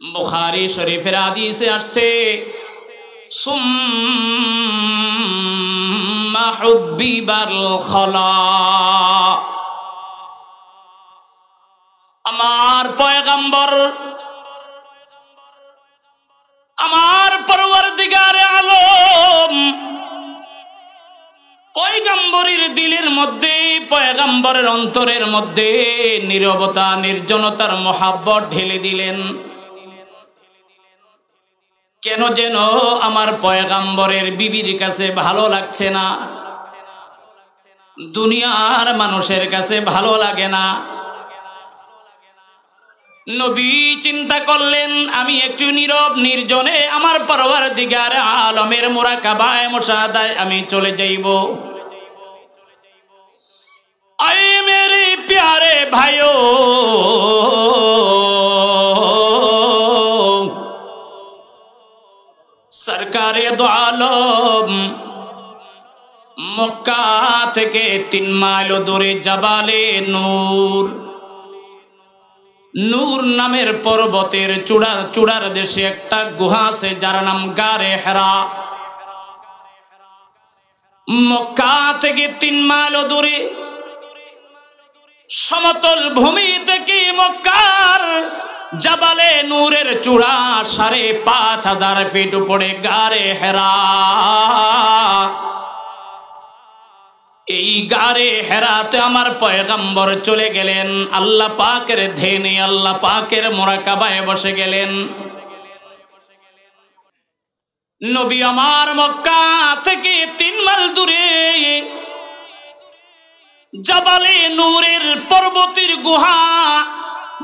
বুখারী শরীফের হাদিসে আসছে সুম্মা হুব্বিবাল খলা, আমার পয়গম্বর আমার পরওয়ারদিগারে আলম পয়গম্বরের দিলের মধ্যে পয়গম্বরের অন্তরের মধ্যে নীরবতা নির্জনতার মহাব্বত ঢেলে দিলেন। কেন যেন আমার পয়গম্বরের বিবির কাছে ভালো লাগছে না, দুনিয়ার মানুষের কাছে ভালো লাগে না। নবী চিন্তা করলেন আমি একটু নীরব নির্জনে আমার পরওয়ারদিগার আলমের মুরাকাবায় মুশাহাদায় আমি চলে যাইব। আয়ে মেরে প্যারে ভাইও, সরকারে দো আলম মক্কা থেকে 3 মাইল দূরে জাবালে নূর, নূর নামের পর্বতের চূড়ার দেশে একটা গুহা আছে যার নাম গারে হেরা। মক্কা থেকে 3 মাইল দূরে সমতল ভূমি থেকে মক্কার জাবালে নূরের চূড়া 5,500 ফিট উপরে গারে হেরা। এই গারে হেরাতে আমার পয়গম্বর চলে গেলেন, আল্লাহ পাকের ধ্যানে আল্লাহ পাকের মুরাকাবায় বসে গেলেন। নবী আমার মক্কা থেকে 3 মাইল দূরে জাবালে নূরের পর্বতের গুহা,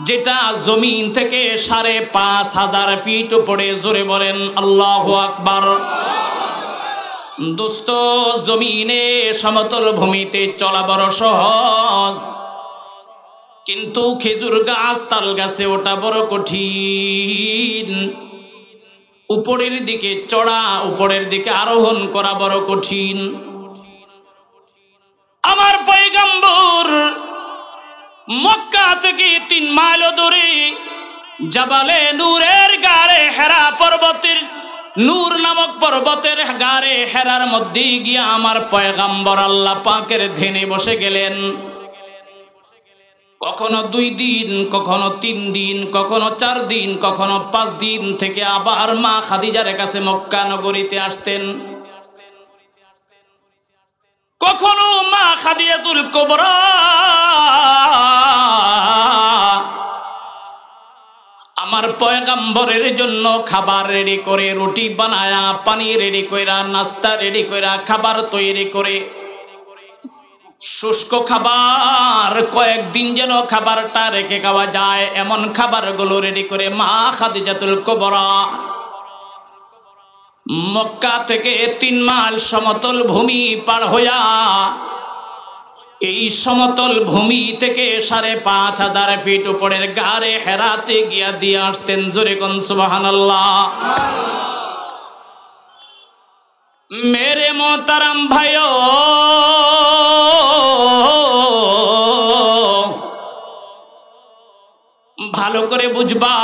যেটা জমিন থেকে 5,500 ফিট উপরে, জোরে বলেন আল্লাহু আকবার। দোস্ত, জমিনে সমতল ভূমিতে চলা বড় সহজ, কিন্তু খেজুর গাছ তাল গাছে ওটা বড় কঠিন। উপরের দিকে চড়া, উপরের দিকে আরোহণ করা বড় কঠিন। আমার পয়গম্বর মক্কা থেকে 3 মাইল দূরে জাবালে নূরের গারে হেরা পর্বতের, নূর নামক পর্বতের গারে হেরার মধ্যে গিয়া আমার পয়গম্বর আল্লাহ পাকের ধ্যানে বসে গেলেন। কখনো 2 দিন, কখনো 3 দিন, কখনো 4 দিন, কখনো 5 দিন থেকে আবার মা খাদিজার কাছে মক্কা নগরীতে আসতেন। কখনো মা খাদিজাতুল কুবরা আমার পয়গম্বরের জন্য খাবার রেডি করে, রুটি বানায়া, পানি রেডি কইরা, নাস্তা রেডি কইরা, খাবার তৈরি করে, শুষ্ক খাবার কয়েকদিন যেন খাবারটা রেখে খাওয়া যায় এমন খাবারগুলো রেডি করে মা খাদিজাতুল কুবরা মক্কা থেকে 3 মাইল সমতল ভূমি পার হইয়া এই সমতল ভূমি থেকে 5,500 ফিট উপরের গারে হেরাতে গিয়া দিয়ে আসতেন। জোরে কোন সুবহানাল্লাহ। মেরে মোহতারাম ভাইও, ভালো করে বুঝবা,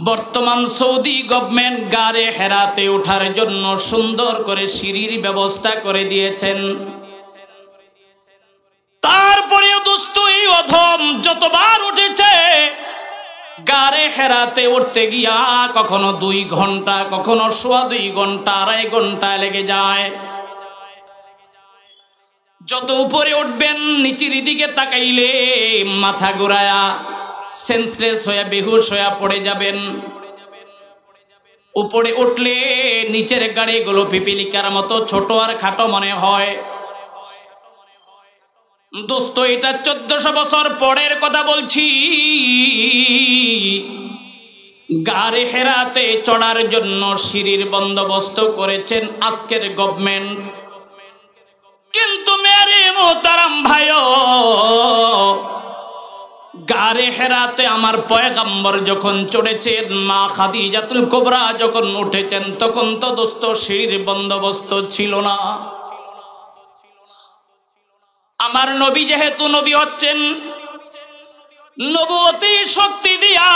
বর্তমান সৌদি গভর্নমেন্ট গারে হেরাতে ওঠার জন্য সুন্দর করে সিঁড়ির ব্যবস্থা করে দিয়েছেন। তারপরেও দোস্ত, এই অধম যতবার উঠেছে গারে হেরাতে উঠতে গিয়া কখনো 2 ঘন্টা, কখনো 2.25 ঘন্টা, 2.5 ঘন্টা লেগে যায়। যত উপরে উঠবেন নিচের দিকে তাকাইলে মাথা ঘুরায়া সেন্সলেস হয়ে বেহুশ হয়ে পড়ে যাবেন। উপরে উঠলে নিচের গাড়িগুলো পিপিলিকার মতো ছোট আর খাটো মনে হয়। দোস্ত, এটা 1400 বছর পরের কথা বলছি। গারে হেরাতে চড়ার জন্য সিঁড়ির বন্দোবস্ত করেছেন আজকের গভর্নমেন্ট। কিন্তু মেরে মোহতারাম ভাইও, গারে হেরাতে আমার পয়গম্বর যখন চড়েছেন, মা খাদিজাতুল কুবরা যখন উঠেছেন, তখন তো দোস্ত সিঁড়ির বন্দোবস্ত ছিল না। আমার নবী যেহেতু নবী হচ্ছেন, নবুয়তি শক্তি দিয়া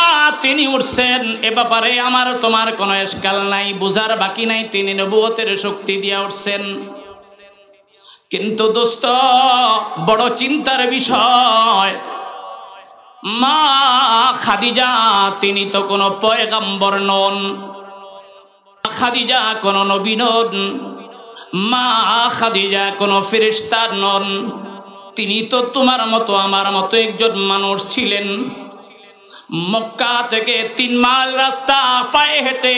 তিনি উঠছেন, এ ব্যাপারে আমার তোমার কোনো এশকাল নাই, বুঝার বাকি নাই, তিনি নবুয়তের শক্তি দিয়া উঠছেন। কিন্তু দোস্ত, বড় চিন্তার বিষয়, মা খাদিজা তিনি তো কোনো পয়গম্বর নন, খাদিজা কোনো নবী নন, মা খাদিজা কোনো ফেরেশতা নন, তিনি তো তোমার মতো আমার মতো একজন মানুষ ছিলেন। মক্কা থেকে 3 মাইল রাস্তা পায়ে হেঁটে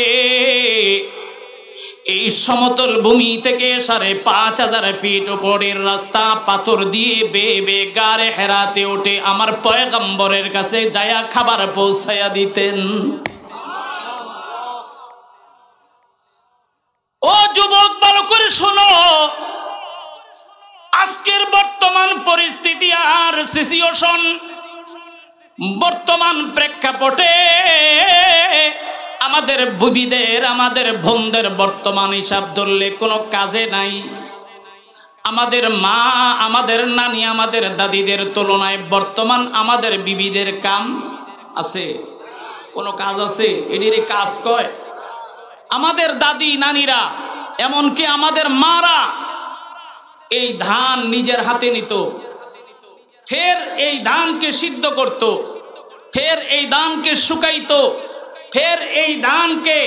এই সমতল ভূমি থেকে 5,500 ফিট উপরের রাস্তা পাথর দিয়ে বেয়ে বেয়ে গারে হেরাতে ওঠে আমার পয়গম্বরের কাছে যায়া খাবার পৌঁছায়া দিতেন। ও যুবক, ভালো করে শোনো, আজকের বর্তমান পরিস্থিতি আর সিচুয়েশন, বর্তমান প্রেক্ষাপটে আমাদের বুবিদের, আমাদের বোনদের বর্তমান হিসাব ধরলে কোনো কাজে নাই। আমাদের মা, আমাদের নানি, আমাদের দাদিদের তুলনায় বর্তমান আমাদের বিবিদের কাম আছে? কোনো কাজ আছে? এটির কাজ কয়? আমাদের দাদি নানিরা, এমনকি আমাদের মারা এই ধান নিজের হাতে নিত, ফের এই ধানকে সিদ্ধ করত, ফের এই ধানকে শুকাইতো, ফের এই ধানকে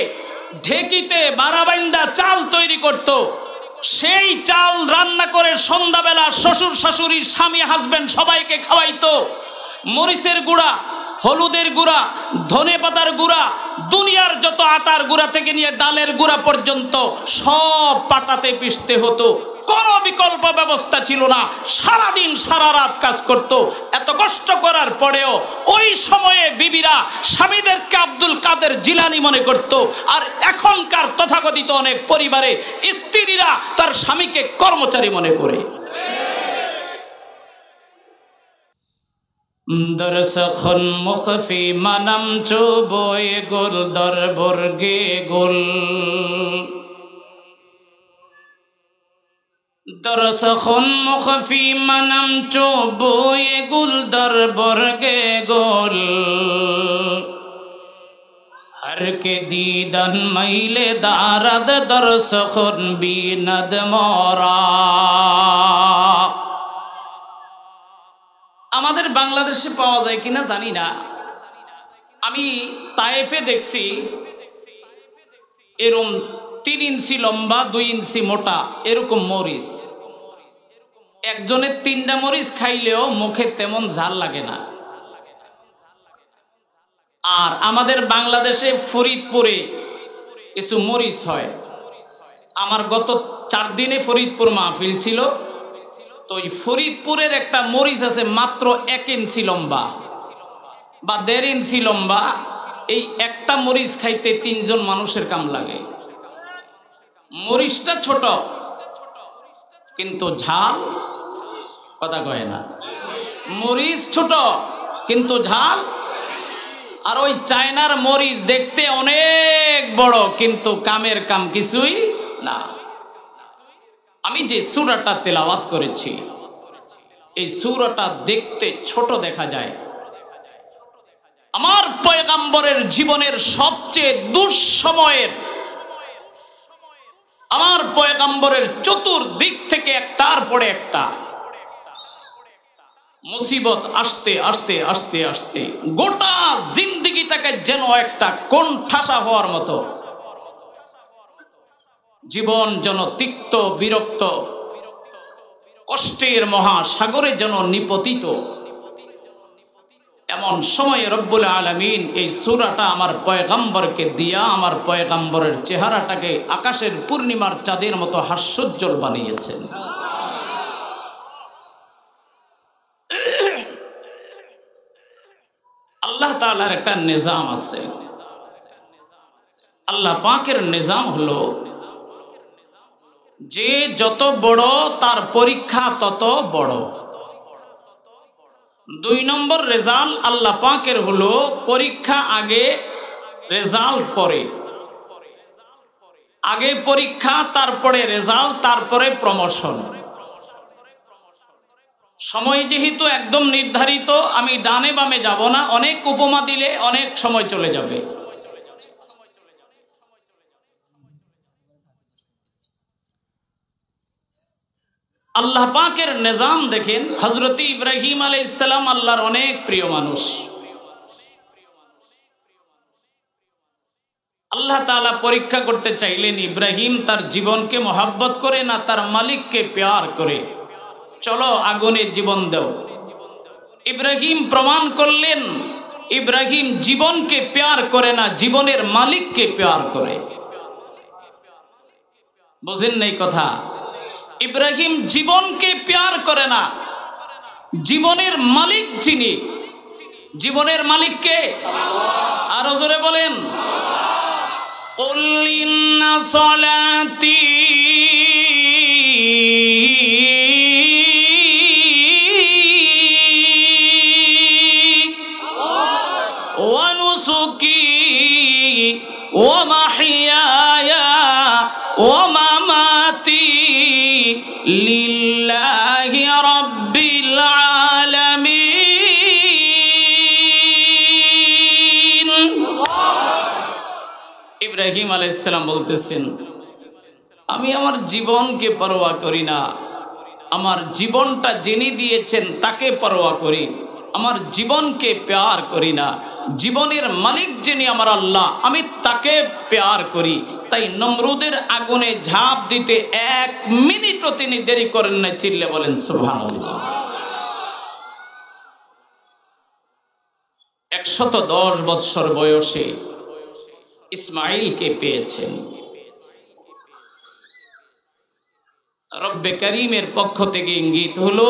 ঢেকিতে বারাবাইন্দা চাল তৈরি করত, সেই চাল রান্না করে সন্ধ্যাবেলা শ্বশুর শাশুড়ি স্বামী হাজবেন্ড সবাইকে খাওয়াইতো। মরিচের গুঁড়া, হলুদের গুঁড়া, ধনে পাতার গুঁড়া, দুনিয়ার যত আটার গুঁড়া থেকে নিয়ে ডালের গুঁড়া পর্যন্ত সব পাটাতে পিষতে হতো, কোনো বিকল্প ব্যবস্থা ছিল না। সারাদিন সারা রাত কাজ করত। এত কষ্ট করার পরেও ওই সময়ে বিবিরা স্বামীদেরকে আব্দুল কাদের জিলানী মনে করত। আর এখনকার তথাকথিত অনেক পরিবারে স্ত্রীরা তার স্বামীকে কর্মচারী মনে করে। দরসখন মুখফি মানাম চোবয়ে গোল দরবর্গে গোল, দরসখন মুখফি মানাম চোবয়ে গোল দরবর্গে গোল, হর কে দিদান মাইলে দারাদ দরসখন বিনদ মরা। আমাদের বাংলাদেশে পাওয়া যায় কিনা জানি না, আমি তায়েফে দেখছি এরকম 3 ইঞ্চি লম্বা 2 ইঞ্চি মোটা এরকম মরিচ, একজনের 3টা মরিচ খাইলেও মুখে তেমন ঝাল লাগে না। আর আমাদের বাংলাদেশে ফরিদপুরে কিছু মরিচ হয়। আমার গত 4 দিনে ফরিদপুর মাহফিল ছিল, তো ওই ফরিদপুরের একটা মরিচ আছে মাত্র 1 ইঞ্চি লম্বা বা 1.5 ইঞ্চি লম্বা। এই একটা মরিচ খাইতে 3 জন মানুষের কাম লাগে। মরিচটা ছোট কিন্তু ঝাল, কথা কয় না, মরিচ ছোট কিন্তু ঝাল। আর ওই চায়নার মরিচ দেখতে অনেক বড় কিন্তু কামের কাম কিছুই না। আমি যে সূরাটা তেলাওয়াত করেছি, এই সূরাটা দেখতে ছোট দেখা যায়। আমার পয়গম্বরের জীবনের সবচেয়ে দুঃসময়ের, আমার পয়গম্বরের চতুর্দিক থেকে একটার পরে একটা মুসিবত আসতে আসতে আসতে আসতে গোটা জিন্দেগিটাকে যেন একটা কোণঠাসা হওয়ার মতো, জীবন যেন তিক্ত বিরক্ত কষ্টের মহাসাগরে যেন নিপতিত। এমন সময় রব্বুল আলামিন এই সূরাটা আমার পয়গম্বরকে দিয়া আমার পয়গম্বরের চেহারাটাকে আকাশের পূর্ণিমার চাঁদের মতো হাস্যোজ্জ্বল বানিয়েছেন। আল্লাহ তাআলার একটা নিজাম আছে। আল্লাহ পাকের নিজাম হলো যে যত বড় তার পরীক্ষা তত বড়। 2 নম্বর রেজাল্ট আল্লাহ পাকের হলো পরীক্ষা আগে, রেজাল্ট পরে। আগে পরীক্ষা, তারপরে রেজাল্ট, তারপরে প্রমোশন। সময় যেহেতু একদম নির্ধারিত, আমি ডানে বামে যাব না, অনেক উপমা দিলে অনেক সময় চলে যাবে। আল্লাহ পাকের নিজাম দেখেন, হযরত ইব্রাহিম আলাইহিস সালাম আল্লাহর অনেক প্রিয় মানুষ। আল্লাহ তাআলা পরীক্ষা করতে চাইলেন ইব্রাহিম তার জীবনকে মহব্বত করে না তার মালিককে প্যার করে। চলো আগুনে জীবন দাও। ইব্রাহিম প্রমাণ করলেন ইব্রাহিম জীবনকে প্যার করে না, জীবনের মালিককে প্যার করে। বুঝেন নাই কথা? ইব্রাহিম জীবনকে প্যার করে না, জীবনের মালিক যিনি, জীবনের মালিককে আরো জোরে বলেন, কুল ইন্না সলাতি ওয়া নুসুকি ওয়া মাহইয়ায়া ওয়া মামাতি লিল্লাহি রাব্বিল আলামিন। ইব্রাহিম আলাইহিস সালাম বলতেছেন, আমি আমার জীবনকে পরোয়া করি না, আমার জীবনটা যিনি দিয়েছেন তাকে পরোয়া করি, আমার জীবনকে প্যার করি না, জীবনের মালিক যিনি আমার আল্লাহ আমি তাকে প্যার করি। তাই নমরুদের আগুনে ঝাঁপ দিতে 1 মিনিটও তিনি দেরি করেন না। চিল্লে বলেন সুবহানাল্লাহ। 110 বৎসর বয়সে ইসমাঈলকে পেয়েছেন। রব্বে করিমের পক্ষ থেকে ইঙ্গিত হলো,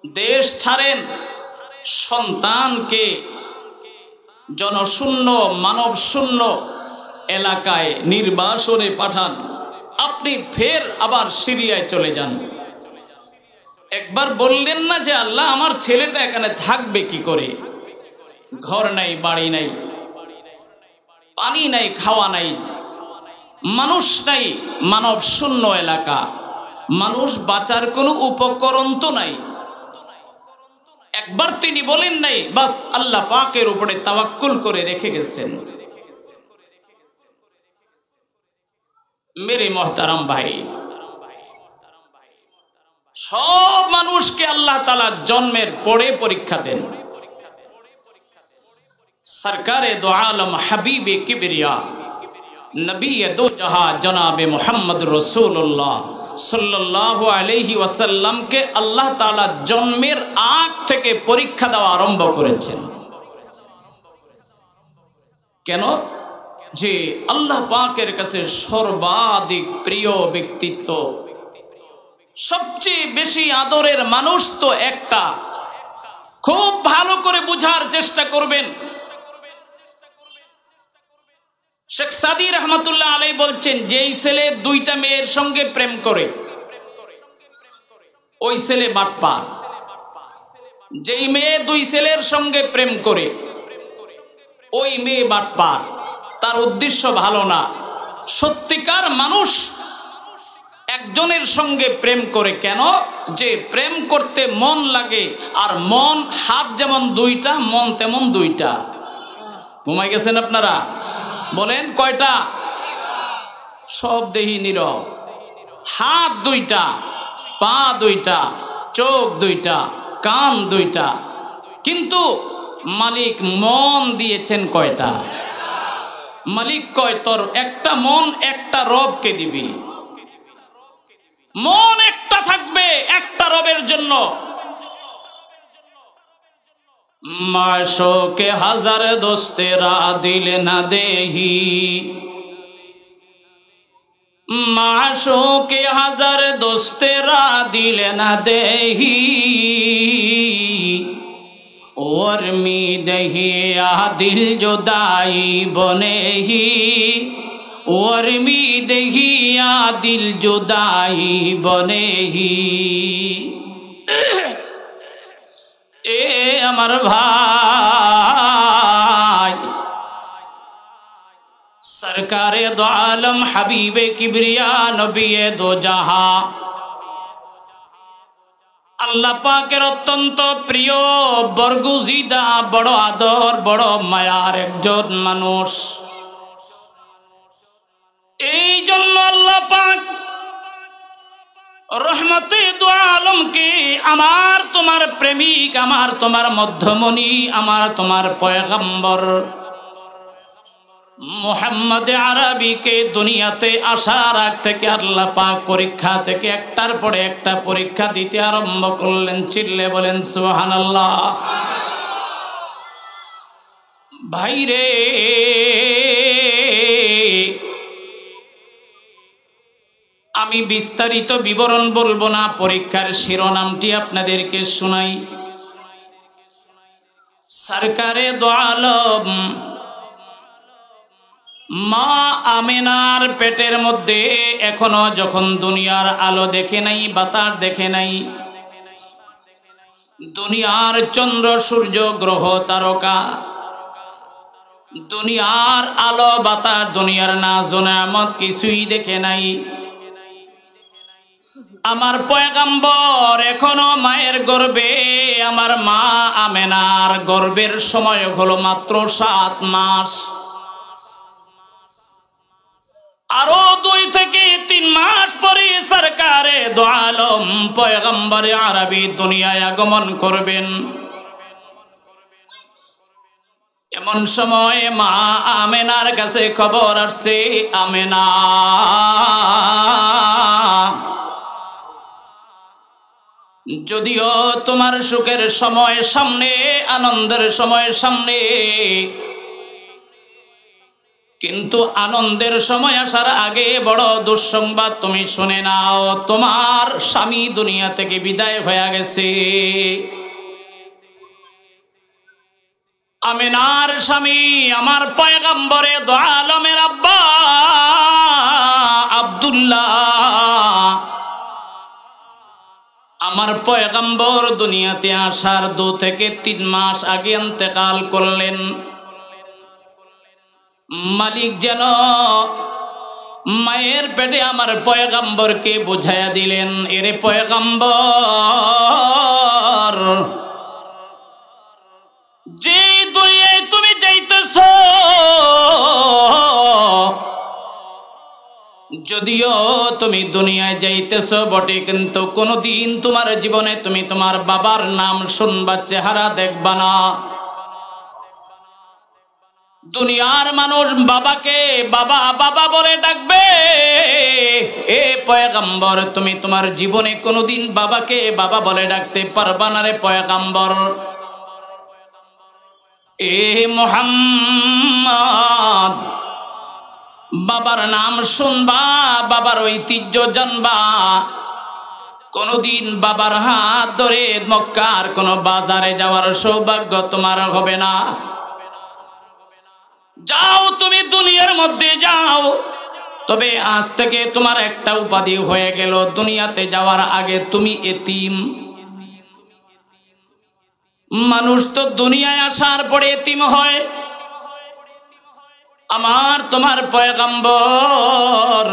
দেশ ছাড়েন, সন্তানকে জনশূন্য মানব শূন্য এলাকায় নির্বাসনে পাঠান, আপনি ফের আবার সিরিয়ায় চলে যান। একবার বললেন না যে আল্লাহ আমার ছেলেটা এখানে থাকবে কি করে, ঘর নাই, বাড়ি নাই, পানি নাই, খাওয়া নাই, মানুষ নাই, মানব শূন্য এলাকা, মানুষ বাঁচার কোনো উপকরণ তো নাই। একবার তিনি বলেন নাই, বাস আল্লাহ পাকের উপরে তাওয়াক্কুল করে রেখে গেছেন। মেরে মোহতারাম ভাই, সব মানুষকে আল্লাহ তাআলা জন্মের পরে পরীক্ষা দেন। সরকারে দো আলম হাবিবে কিবরিয়া নবী দো জাহা জনাবে মুহাম্মদ রাসূলুল্লাহ সাল্লাল্লাহু আলাইহি ওয়াসাল্লামকে আল্লাহ তাআলা জন্মের আগ থেকে পরীক্ষা দেওয়া আরম্ভ করেছেন। কেন? যে আল্লাহ পাকের কাছে সর্বাধিক প্রিয় ব্যক্তিত্ব, সবচেয়ে বেশি আদরের মানুষ তো একটা। খুব ভালো করে বুঝার চেষ্টা করবেন। শেখ সাদী রহমাতুল্লাহ আলাইহি বলছেন, যেই ছেলে 2টা মেয়ের সঙ্গে প্রেম করে ওই ছেলে বাটপার। যেই মেয়ে 2 ছেলের সঙ্গে প্রেম করে ওই মেয়ে বাটপার। তার উদ্দেশ্য ভালো না। সত্যিকার মানুষ একজনের সঙ্গে প্রেম করে কেন? যে প্রেম করতে মন লাগে, আর মন, হাত যেমন 2টা, মন তেমন 2টা। ঘুমাই গেছেন আপনারা? বলেন কয়টা? সব দেহি নীরব। হাত 2টা, পা 2টা, চোখ 2টা, কান 2টা, কিন্তু মালিক মন দিয়েছেন কয়টা? মালিক কয়, তোর একটা মন একটা রবকে দিবি। মন একটা থাকবে একটা রবের জন্য। মাশোকে হাজার দোস্তেরা দিল না দেহি, মাশোকে হাজার দোস্তেরা দিল না দেহি, और मी दही आ दिल जुदाई बनेही, और मी दही आ दिल जुदाई बनेही। ए अमर भाई, सरकारे दो आलम हबीबे किबरिया नबी दो जहां আল্লাহ পাকের অত্যন্ত প্রিয় বরগুজিদা, বড় আদর, বড় মায়ার একজন মানুষ। এই জন্য আল্লাহ পাক রহমতে দু আলমকে আমার তোমার প্রেমিক, আমার তোমার মধ্যমণি, আমার তোমার পয়গম্বর মুহাম্মদ আরবিকে দুনিয়াতে আসার আগ থেকে আল্লাহ পাক পরীক্ষা থেকে একটার পরে একটা পরীক্ষা দিতে আরম্ভ করলেন। চিল্লে বলেন সুবহানাল্লাহ। ভাইরে, আমি বিস্তারিত বিবরণ বলবো না, পরীক্ষার শিরোনামটি আপনাদেরকে শোনাই। সরকারে দো আলম মা আমেনার পেটের মধ্যে এখনো যখন দুনিয়ার আলো দেখে নাই, বাতাস দেখে নাই, দুনিয়ার চন্দ্র সূর্য গ্রহ তারকা, দুনিয়ার আলো বাতাস, দুনিয়ার নাজ নেয়ামত কিছুই দেখে নাই, আমার পয়গম্বর এখনো মায়ের গর্ভে, আমার মা আমেনার গর্ভের সময় হলো মাত্র 7 মাস। আরো 2 থেকে 3 মাস পরে সরকারে দো আলম পয়গম্বর আরবি দুনিয়ায় আগমন করবেন। এমন সময় মা আমেনার কাছে খবর আসছে, আমেনা, যদিও তোমার সুখের সময় সামনে, আনন্দের সময় সামনে, কিন্তু আনন্দের সময় আসার আগে বড় দুঃসংবাদ তুমি শুনে নাও, তোমার স্বামী দুনিয়া থেকে বিদায় হয়ে গেছে। আমিনার স্বামী আমার পয়গম্বরে দো আলমের আব্বা আব্দুল্লাহ, আমার পয়গম্বর দুনিয়াতে আসার 2 থেকে 3 মাস আগে ইন্তেকাল করলেন। মালিক যেন মায়ের পেটে আমার পয়গম্বরকে বুঝাইয়া দিলেন, এরে পয়গম্বর, যে দুনিয়ায় তুমি যাইতেছ, যদিও তুমি দুনিয়ায় যাইতেছ বটে, কিন্তু কোনদিন তোমার জীবনে তুমি তোমার বাবার নাম শুনবা, চেহারা দেখবা না। দুনিয়ার মানুষ বাবাকে বাবা বাবা বলে ডাকবে, এ পয়গম্বর তুমি তোমার জীবনে কোনদিন বাবাকে বাবা বলে ডাকতে পারবা না রে পয়গম্বর। এ মুহাম্মদ, বাবার নাম শুনবা, বাবার ঐতিহ্য জানবা, কোনদিন বাবার হাত ধরে মক্কার কোন বাজারে যাওয়ার সৌভাগ্য তোমার হবে না। যাও, তুমি দুনিয়ার মধ্যে যাও, তবে আজ থেকে তোমার একটা উপাধি হয়ে গেল, দুনিয়াতে যাওয়ার আগে তুমি এতিম। মানুষ তো দুনিয়ায় আসার পরে এতিম হয়, আমার তোমার পয়গম্বর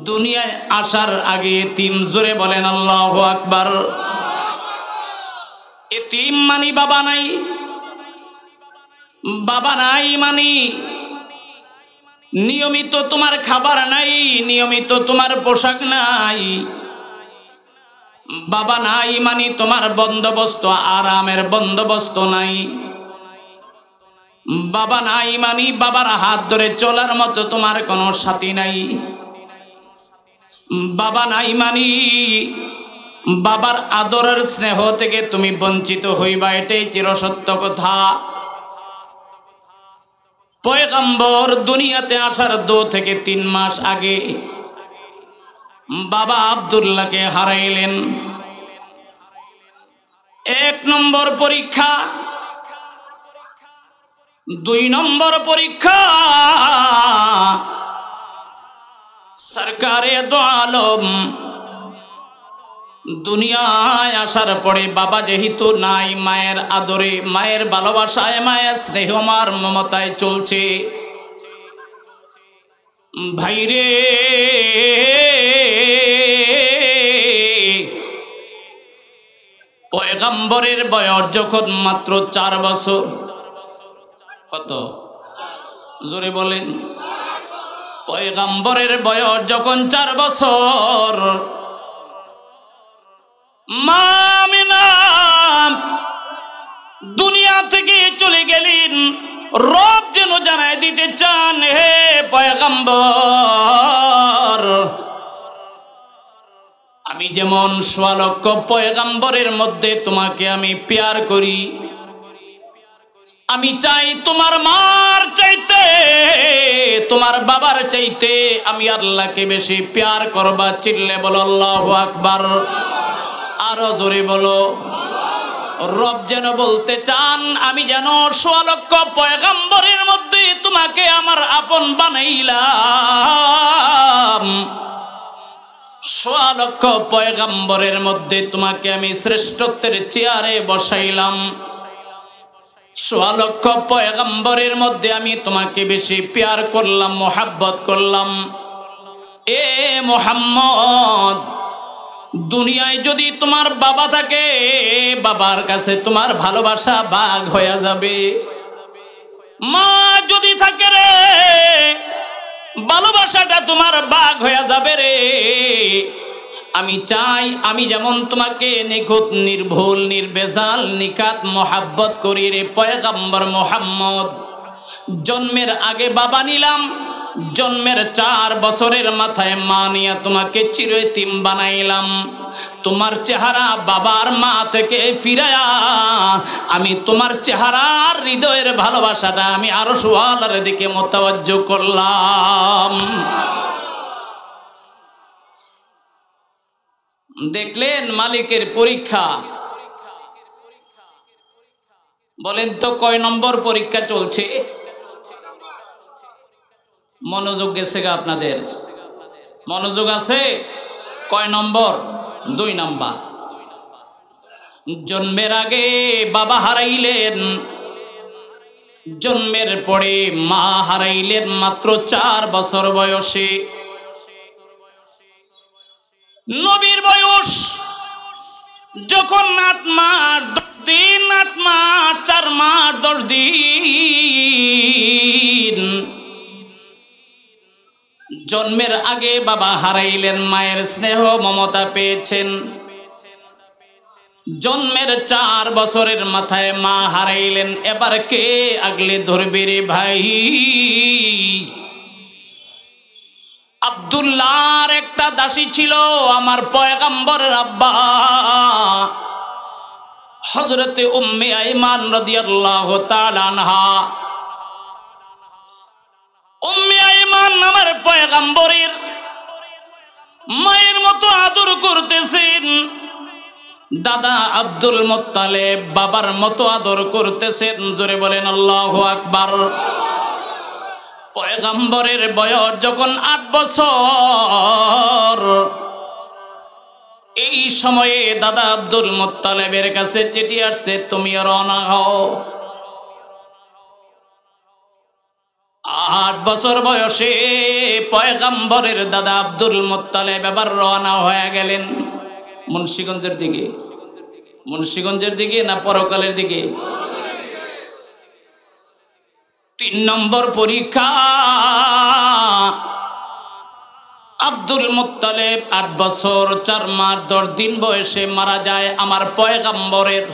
দুনিয়ায় আসার আগে এতিম। জোরে বলেন আল্লাহু আকবার। এতিম মানি বাবা নাই, বাবা নাই মানি নিয়মিত তোমার খাবার নাই, নিয়মিত তোমার পোশাক নাই, বাবা নাই মানি তোমার বন্দোবস্ত, আরামের বন্দোবস্ত নাই, বাবা নাই মানি বাবার হাত ধরে চলার মতো তোমার কোনো সাথী নাই, বাবা নাই মানি বাবার আদরের স্নেহ থেকে তুমি বঞ্চিত হইবা, এটাই চিরসত্য কথা। পয়গম্বর দুনিয়াতে আসার 2 থেকে 3 মাস আগে বাবা আব্দুল্লাহকে হারাইলেন। 1 নম্বর পরীক্ষা, 2 নম্বর পরীক্ষা, সরকারে দো আলম দুনিয়ায় আসার পরে বাবা যেহেতু নাই, মায়ের আদরে, মায়ের ভালোবাসায়, মায়ের স্নেহ, মার মমতায় চলছে। ভাইরে, পয়গম্বরের বয়স যখন মাত্র 4 বছর। কত? জোরে বলেন। পয়গম্বরের বয়স যখন 4 বছর, মা আমিনা দুনিয়া থেকে চলে গেলেন। রব যেন জানাই দিতে চান, হে পয়গম্বর, আমি যেমন 1.25 লক্ষ পয়গম্বরের মধ্যে তোমাকে আমি প্যার করি, আমি চাই তোমার মার চাইতে, তোমার বাবার চাইতে আমি আল্লাহকে বেশি প্যার করবা। চিল্লে বলো আল্লাহু আকবার। আরো জোরে বলো। রব যেন বলতে চান, আমি যেন 1.25 লক্ষ পয়গম্বরের মধ্যে তোমাকে আমার আপন বানাইলাম, 1.25 লক্ষ পয়গম্বরের মধ্যে তোমাকে আমি শ্রেষ্ঠত্বের চেয়ারে বসাইলাম, 1.25 লক্ষ পয়গম্বরের মধ্যে আমি তোমাকে বেশি প্যার করলাম, মোহাব্বত করলাম। এ মুহাম্মদ, দুনিয়ায় যদি তোমার বাবা থাকে, বাবার কাছে তোমার ভালোবাসা ভাগ হয়ে যাবে। মা যদি থাকে রে, ভালোবাসাটা তোমার ভাগ হয়ে যাবে রে। আমি চাই আমি যেমন তোমাকে নিখুঁত, নির্ভুল, নির্বেজাল, নিখাত মোহাব্বত করি রে পয়গম্বর মুহাম্মদ। জন্মের আগে বাবা নিলাম, জন্মের 4 বছরের মাথায় মা নিয়ে তোমাকে চিরয়তীম বানাইলাম। তোমার চেহারা বাবার মা থেকে ফিরায়া আমি তোমার চেহারার হৃদয়ের ভালোবাসাটা আমি আরো সুয়ালার দিকে মোতাওয়াজ্জো করলাম। দেখলেন মালিকের পরীক্ষা। বলেন তো কয় নম্বর পরীক্ষা চলছে? মনোযোগ গেছে গা আপনাদের? মনোযোগ আছে? কয় নম্বর? 2 নম্বর। জন্মের আগে বাবা হারাইলেন, জন্মের পরে মা হারাইলেন মাত্র 4 বছর বয়সে। নবীর বয়স যখন 8 মাস 10 দিন, 8 মাস 4 মাস 10 দিন, জন্মের আগে বাবা হারাইলেন, মায়ের স্নেহ মমতা পেয়েছেন। জন্মের 4 বছরের মাথায় মা হারাইলেন। এবার কে আগলে ধরবে রে ভাই? আব্দুল্লাহর একটা দাসী ছিল, আমার পয়গম্বরের আব্বা হযরতে উম্মে আইমান রাদিয়াল্লাহু তাআলা আনহা। উম্মে আইমান আমার পয়গম্বরের মায়ের মতো আদর করতেছেন, দাদা আব্দুল মুত্তালিব বাবার মতো আদর করতেছেন। জোরে বলেন আল্লাহু আকবার। পয়গম্বরের বয়স যখন 8 বছর, এই সময়ে দাদা আব্দুল মুত্তালিবের কাছে চিঠি আসছে, তুমি রওনা হও। 8 বছর বয়সে পয়গম্বরের দাদা আব্দুল মুত্তালিব এবার রওনা হয়ে গেলেন মুন্সিগঞ্জের দিকে। মুন্সিগঞ্জের দিকে না পরকালের দিকে? 3 নম্বর পরীক্ষা। আব্দুল মুত্তালিব 8 বছর 4 মাস 10 দিন বয়সে মারা যায়। আমার পয়গম্বরের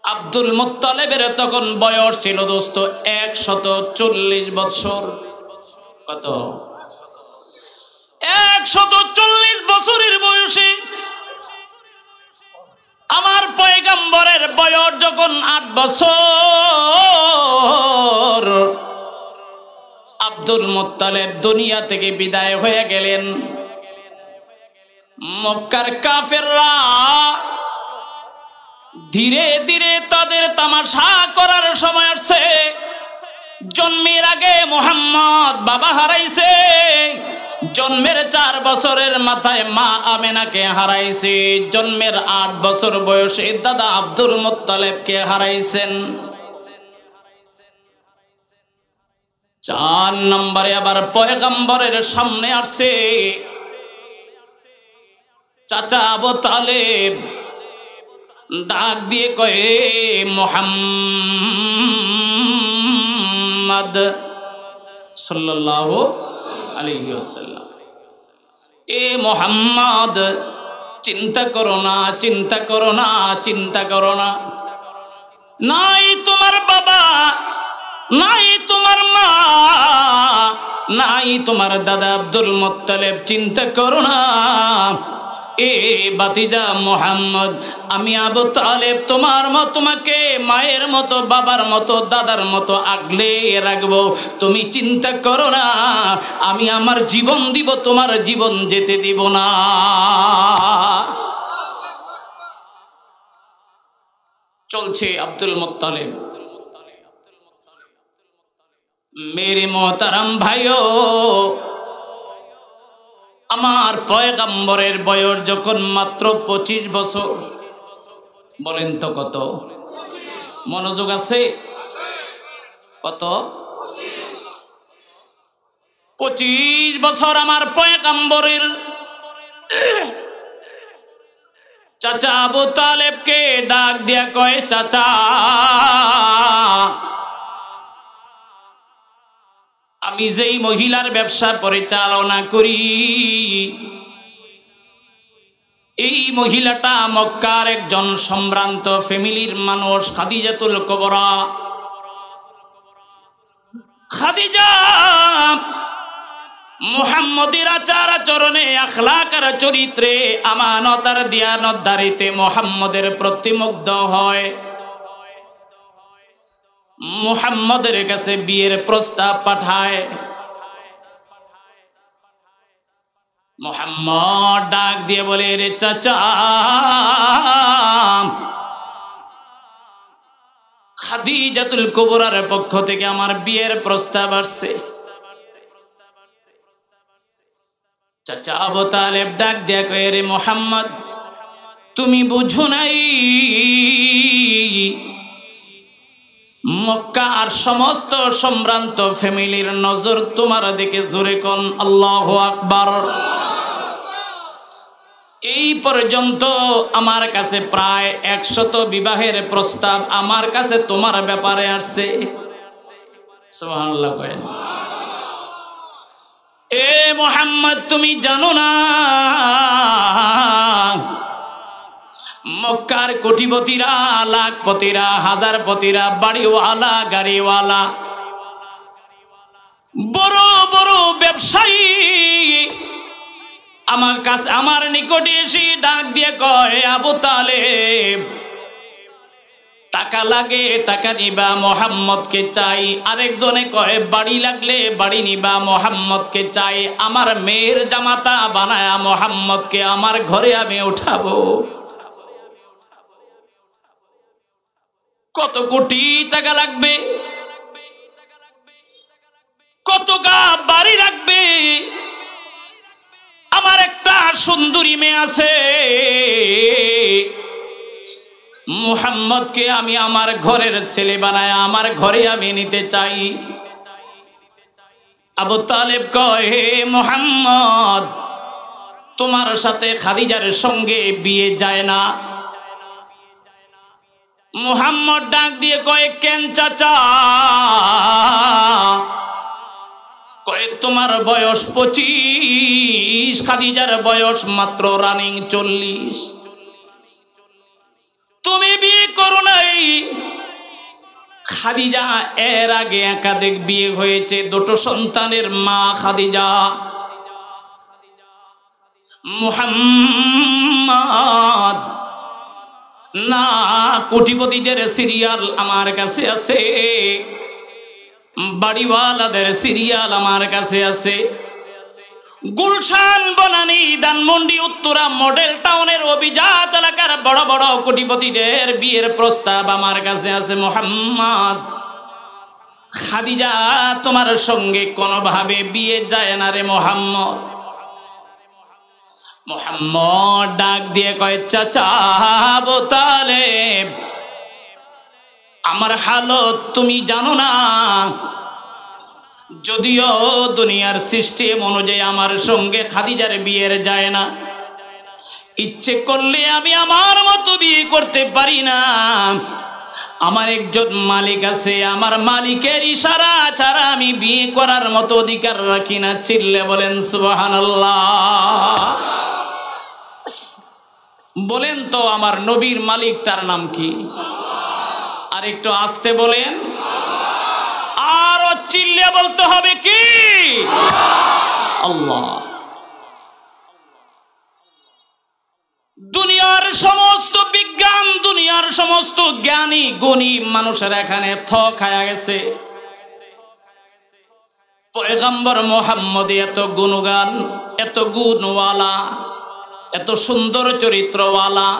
আব্দুল মুত্তালিবের তখন বয়স ছিল দোস্ত 140 বছর। কত? 140 বছরের বয়সে আমার পয়গম্বরের বয়স যখন 8 বছর, আব্দুল মুত্তালিব দুনিয়া থেকে বিদায় হয়ে গেলেন। মক্কার কাফেররা ধীরে ধীরে তাদের তামাশা করার সময় আসছে। জন্মের আগে মুহাম্মদ বাবা হারাইছে, জন্মের 4 বছরের মাথায় মা আমেনাকে হারাইছে, জন্মের 8 বছর বয়সে দাদা আব্দুল মুত্তালিবকে হারাইছেন। 4 নম্বরে আবার পয়গম্বরের সামনে আসছে চাচা আবু তালেব, ডাক দিয়ে কয়ে মুহাম্মদ সাল্লাল্লাহু আলাইহি ওয়াসাল্লাম, এ মুহাম্মদ চিন্তা করো না, চিন্তা করো না, চিন্তা করো না। নাই তোমার বাবা, নাই তোমার মা, নাই তোমার দাদা আব্দুল মুত্তালিব, চিন্তা করো না। এ বাতিজা মুহাম্মদ, আমি আবু তালেব তোমাকে মায়ের মতো, বাবার মতো, দাদার মতো আগলে রাখবো। তুমি চিন্তা করো না, আমি আমার জীবন দিব, তোমার জীবন যেতে দিব না। চলছে আব্দুল মুত্তালিব। মেরে মোহতারাম ভাইও, আমার পয়গম্বরের বয়স যখন মাত্র 25 বছর, বলেন তো কত? মনোযোগ আছে? কত? 25 বছর আমার পয়গম্বরের চাচা আবু তালেবকে ডাক দিয়া কয়, চাচা আমি যেই মহিলার ব্যবসা পরিচালনা করি, এই মহিলাটা মক্কার একজন সম্ভ্রান্ত ফ্যামিলির মানুষ, খাদিজাতুল কুবরা। খাদিজা মুহাম্মদের আচার আচরণে, আখলাক আর চরিত্রে, আমানত আর দিয়ানতদারিতে মুহাম্মদের প্রতি মুগ্ধ হয়। মুহাম্মদের কাছে বিয়ের প্রস্তাব পাঠায়। মুহাম্মদ ডাক দিয়ে বলে, রে চাচা, খাদিজাতুল কুবরার পক্ষ থেকে আমার বিয়ের প্রস্তাব আসছে। চাচা আবু তালেব ডাক দিয়া কয়ে, রে মুহাম্মদ, তুমি বুঝো নাই মক্কা আর সমস্ত সম্ভ্রান্ত ফ্যামিলির নজর তোমার দিকে। জোরে কোন আল্লাহু আকবার। এই পর্যন্ত আমার কাছে প্রায় 100 বিবাহের প্রস্তাব আমার কাছে তোমার ব্যাপারে আসছে। সুবহানাল্লাহ কয়েন। এ মুহাম্মদ, তুমি জানো না মক্কার কোটিপতিরা, লাখপতিরা, হাজারপতিরা, বাড়িওয়ালা, গাড়িওয়ালা, বড় বড় ব্যবসায়ী আমার কাছে, আমার নিকটে এসে ডাক দিয়ে কয়, আবু তালেব টাকা লাগে, টাকা নিবা, মুহাম্মদকে চাই। আরেকজনে কয়, বাড়ি লাগলে বাড়ি নিবা, মুহাম্মদকে চাই। আমার মেয়ের জামাতা বানায়া মুহাম্মদকে আমার ঘরে আমি উঠাবো। কত কোটি টাকা লাগবে, কত গা বাড়ি রাখবে। আমার একটা সুন্দরী মেয়ে আছে, মুহাম্মদকে আমি আমার ঘরের ছেলে বানায় আমার ঘরে আমি নিতে চাই। আবু তালেব কয়, হে মুহাম্মদ, তোমার সাথে খাদিজার সঙ্গে বিয়ে যায় না। মুহাম্মদ ডাক দিয়ে কয়, কেন চাচা? কয়, তোমার বয়স 25, খাদিজার বয়স মাত্র রানিং 40। তুমি বিয়ে করো নাই। খাদিজা এর আগে একাধিক বিয়ে হয়েছে, 2টো সন্তানের মা খাদিজা। মুহাম্মদ না, কোটিপতিদের সিরিয়াল আমার কাছে আছে, বাড়িওয়ালাদের সিরিয়াল আমার কাছে আছে। গুলশান, বনানী, ধানমন্ডি, উত্তরা, মডেল টাউনের অভিজাত এলাকার বড় বড় কোটিপতিদের বিয়ের প্রস্তাব আমার কাছে আছে। মুহাম্মদ, খাদিজা তোমার সঙ্গে কোনোভাবে বিয়ে যায় না রে মুহাম্মদ। মুহাম্মদ ডাক দিয়ে কয়, চাচা আবু তালেব, আমার হালত তুমি জানো না। যদিও দুনিয়ার সিস্টেম অনুযায়ী আমার সঙ্গে খাদিজার বিয়ের যায় না, ইচ্ছে করলে আমি আমার মতো বিয়ে করতে পারি না। আমার একজন মালিক আছে, আমার মালিকের ইশারা ছাড়া আমি বিয়ে করার মতো অধিকার রাখি না। চিল্লে বলেন সুবহানাল্লাহ। বলেন তো আমার নবীর মালিকটার নাম কি? আর একটু আস্তে বলেন, আর চিল্লে বলতে হবে কি? আল্লাহ। দুনিয়ার সমস্ত বিজ্ঞান, দুনিয়ার সমস্ত জ্ঞানী গুণী মানুষের এখানে খায়া গেছে। পয়গম্বর মুহাম্মদ এত গুণগান, এত গুণওয়ালা, এত সুন্দর চরিত্রওয়ালা,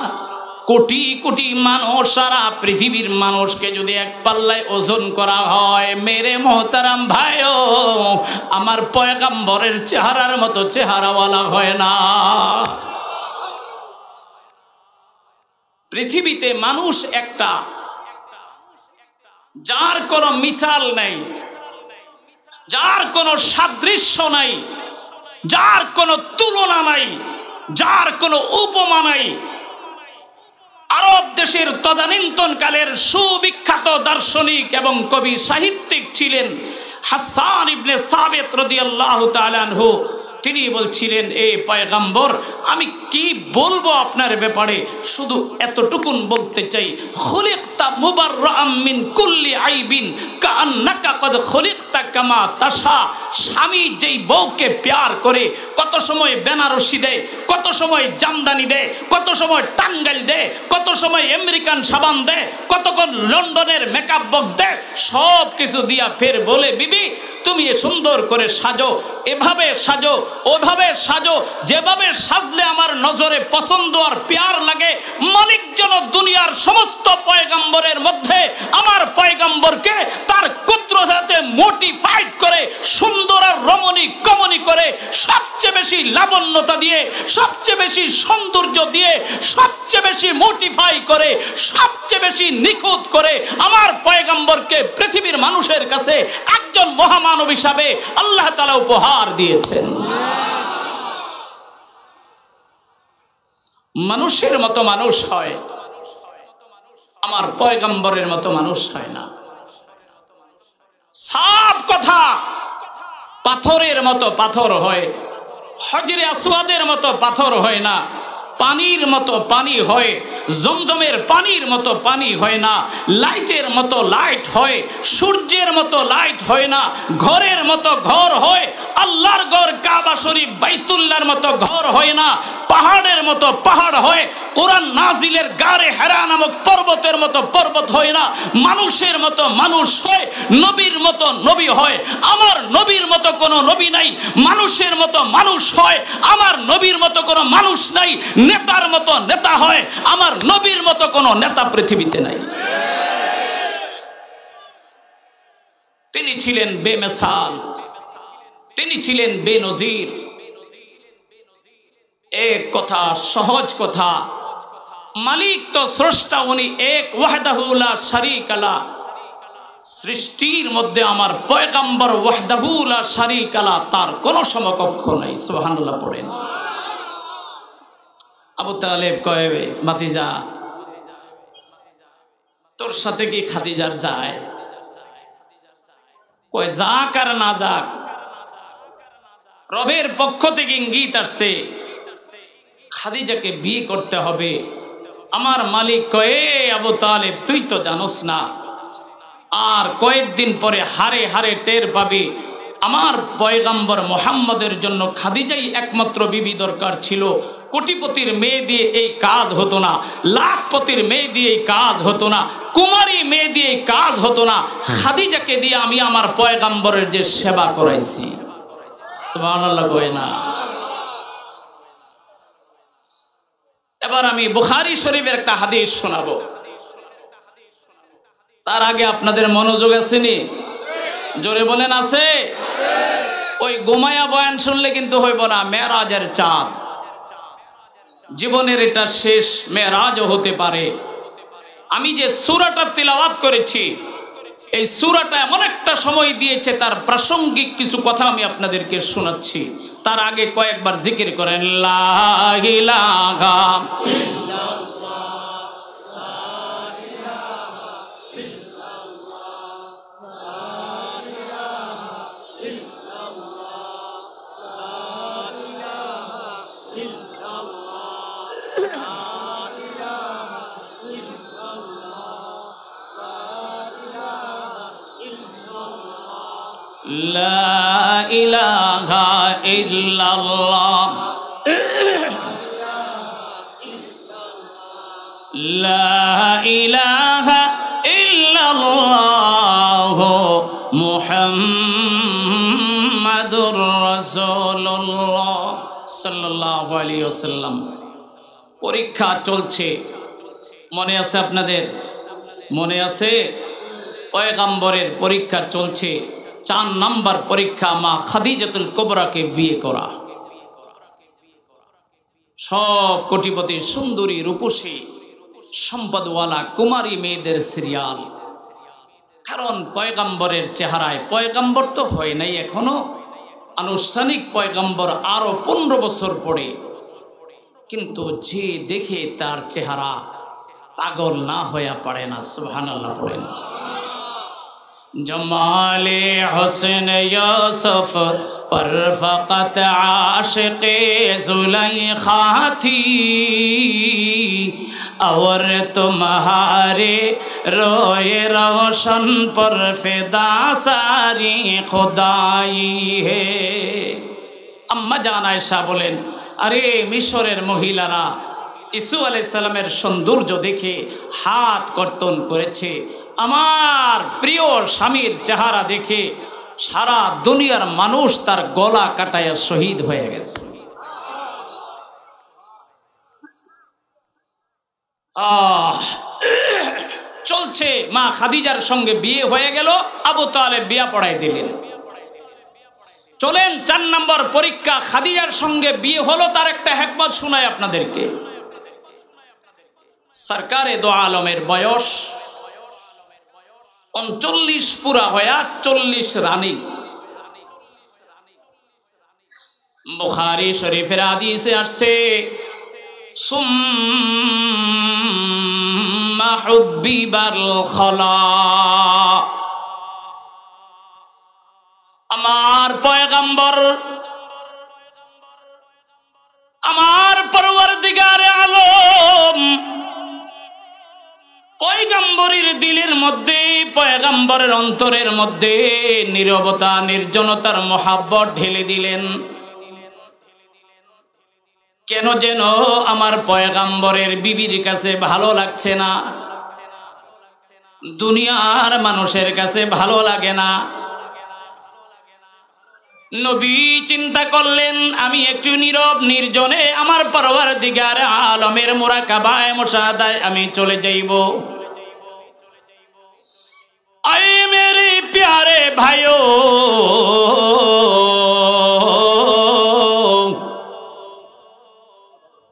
কোটি কোটি মানুষ, সারা পৃথিবীর মানুষকে যদি এক পাল্লায় ওজন করা হয়, মেরে মোহতারাম ভাইও, আমার পয়গম্বরের চেহারার মতো চেহারাওয়ালা হয় না। পৃথিবীতে মানুষ একটা, যার কোনো মিসাল নাই, যার কোনো সাদৃশ্য নাই, যার কোনো তুলনা নাই, যার কোনো উপমা নাই। আরব দেশের তদানীন্তনকালের সুবিখ্যাত দার্শনিক এবং কবি সাহিত্যিক ছিলেন হাসান ইবনে সাবিত রাদিয়াল্লাহু তাআলা আনহু। তিনি বলছিলেন, এ পয়গম্বর, আমি কি বলবো আপনার ব্যাপারে, শুধু এতটুকুন বলতে চাই, খুলিকতা মুবাররাআম মিন কুল্লি আইবিন কাআন্নাকা কদ খুলিকতা কামা তাশা। স্বামী যেই বউকে প্যার করে, কত সময় বেনারসি দেয়, কত সময় জামদানি দেয়, কত সময় টাঙ্গাইল দেয়, কত সময় আমেরিকান সাবান দেয়, কতক্ষণ লন্ডনের মেকআপ বক্স দেয়, সব কিছু দিয়া ফের বলে, বিবি তুমি সুন্দর করে সাজো, এভাবে সাজো, ওভাবে সাজো, যেভাবে সাজলে আমার নজরে পছন্দ আর প্যার লাগে। মালিক যেন দুনিয়ার সমস্ত পয়গম্বরের মধ্যে আমার পয়গম্বরকে তার কুদরতে মোটিফাইড করে, সুন্দর আর রমণী করে, সবচেয়ে বেশি লাবণ্যতা দিয়ে, সবচেয়ে বেশি সৌন্দর্য দিয়ে, সবচেয়ে বেশি মোটিফাই করে, সবচেয়ে বেশি নিখুঁত করে আমার পয়গম্বরকে পৃথিবীর মানুষের কাছে একজন মহামানব হিসাবে আল্লাহ তাআলা উপহার দিয়েছেন। মানুষের মতো মানুষ হয়, আমার পয়গম্বরের মতো মানুষ হয় না। সাফ কথা, পাথরের মতো পাথর হয়, হজরে আসওয়াদের মতো পাথর হয় না, পানির মতো পানি হয়, জমজমের পানির মতো পানি হয় না, লাইটের মতো লাইট হয়, সূর্যের মতো লাইট হয় না, ঘরের মতো ঘর হয়, আল্লাহর ঘর কাবা শরীফ বাইতুল্লাহর মতো ঘর হয় না, পাহাড়ের মতো পাহাড় হয়, কোরআন নাজিলের গারে হেরা নামক পর্বতের মতো পর্বত হয় না, মানুষের মতো মানুষ হয়, নবীর মতো নবী হয়। আমার নবীর মতো কোনো নবী নাই, মানুষের মতো মানুষ হয়, আমার নবীর মতো কোনো মানুষ নাই, নেতার মতো নেতা হয়, আমার নবীর মতো কোনো নেতা পৃথিবীতে নাই। তিনি ছিলেন বেমিসাল, তিনি ছিলেন বেনজির। এক কথা, সহজ কথা, মালিক তো স্রষ্টা, উনি এক, ওয়াহদাহু লা শারীকা লা। সৃষ্টির মধ্যে আমার পয়গম্বর ওয়াহদাহু লা শারীকা লা, তার কোনো সমকক্ষ নাই। সুবহানাল্লাহ পড়েন। আবু তালেব কয়, ভাতিজা তোর সাথে কি খাদিজার যায়? কয় যাক আর না যাক, রবের পক্ষ থেকে ইঙ্গিত আসছে খাদিজাকে বিয়ে করতে হবে। আমার মালিক কয়ে, আবু তালেব তুই তো জানোস না, আর কয়েকদিন পরে হারে হারে টের পাবি আমার পয়গম্বর মুহাম্মদের জন্য খাদিজাই একমাত্র বিবি দরকার ছিল। কোটিপতির মেয়ে দিয়ে এই কাজ হতো না, লাখপতির মেয়ে দিয়ে এই কাজ হতো না, কুমারী মেয়ে দিয়ে এই কাজ হতো না। খাদিজাকে দিয়ে আমি আমার পয়গম্বরের যে সেবা করাইছি। সুবহানাল্লাহ কয় না? এবার আমি বুখারী শরীফের একটা হাদিস শোনাবো। তার আগে আপনাদের মনোযোগ আসেনি? জোরে বলেন আছে? ওই ঘুমায়া বয়ান শুনলে কিন্তু হইব না। মেরাজের চাঁদ, জীবনের এটা শেষ মেরাজও হতে পারে। আমি যে সূরাটা তিলাওয়াত করেছি, এই সূরাটা এমন একটা সময় দিয়েছে, তার প্রাসঙ্গিক কিছু কথা আমি আপনাদেরকে শোনাচ্ছি। তার আগে কয়েকবার জিকির করেন লা ইলাহা লা ইলাহা ইল্লাল্লাহ লা ইলাহা ইল্লাল্লাহ মুহাম্মাদুর রাসূলুল্লাহ সাল্লাল্লাহু আলাইহি ওয়াসাল্লাম। পরীক্ষা চলছে, মনে আছে আপনাদের? মনে আছে? পয়গম্বরের পরীক্ষা চলছে। 4 নাম্বার পরীক্ষা মা খাদিজাতুল কুবরাকে বিয়ে করা। সব কোটিপতি সুন্দরী রূপসী সম্পদওয়ালা কুমারী মেয়েদের সিরিয়াল। কারণ পয়গম্বরের চেহারায়, পয়গম্বর তো হয় নাই এখনো, আনুষ্ঠানিক পয়গম্বর আরো 15 বছর পরে, কিন্তু যে দেখে তার চেহারা পাগল না হয়ে পারে না। সুবহানাল্লাহ পড়েন। जमाले हुस्न यूसुफ पर फ़क़त आशिक़े ज़ुलैख़ा थी और तुम्हारे रोए रोशन पर फ़िदा सारी खुदाई है। अम्मा जान आयशा बोलेन, अरे मिशरेर महिलारा ঈসু আলাইহিস সালামের সৌন্দর্য দেখে হাত কর্তন করেছে। আমার প্রিয় স্বামীর চেহারা দেখে সারা দুনিয়ার মানুষ তার গলা কাটায়া শহীদ হয়ে গেছে। চলছে, মা খাদিজার সঙ্গে বিয়ে হয়ে গেল, আবু তালেব বিয়া পড়াই দিলেন। চলেন 4 নম্বর পরীক্ষা, খাদিজার সঙ্গে বিয়ে হলো, তার একটা হিকমত শোনাই আপনাদেরকে। সরকারে দো আলমের বয়স 39 পুরা হয়া 40 রানী। বুখারী শরীফের হাদিসে আসছে, সুম্মা হুব্বিবাল খলা। আমার পয়গম্বর, আমার পরওয়ারদিগারে আলম পয়গম্বরের দিলের মধ্যে, পয়গম্বরের অন্তরের মধ্যে নীরবতা, নির্জনতার মহাব্বত ঢেলে দিলেন। কেন যেন আমার পয়গম্বরের বিবির কাছে ভালো লাগছে না, দুনিয়ার মানুষের কাছে ভালো লাগে না। নবী চিন্তা করলেন, আমি একটু নীরব নির্জনে আমার পরওয়ারদিগার আলমের মুরাকাবায় মুশাহাদায় আমি চলে যাইব। আয় মেরে প্যারে ভাইও,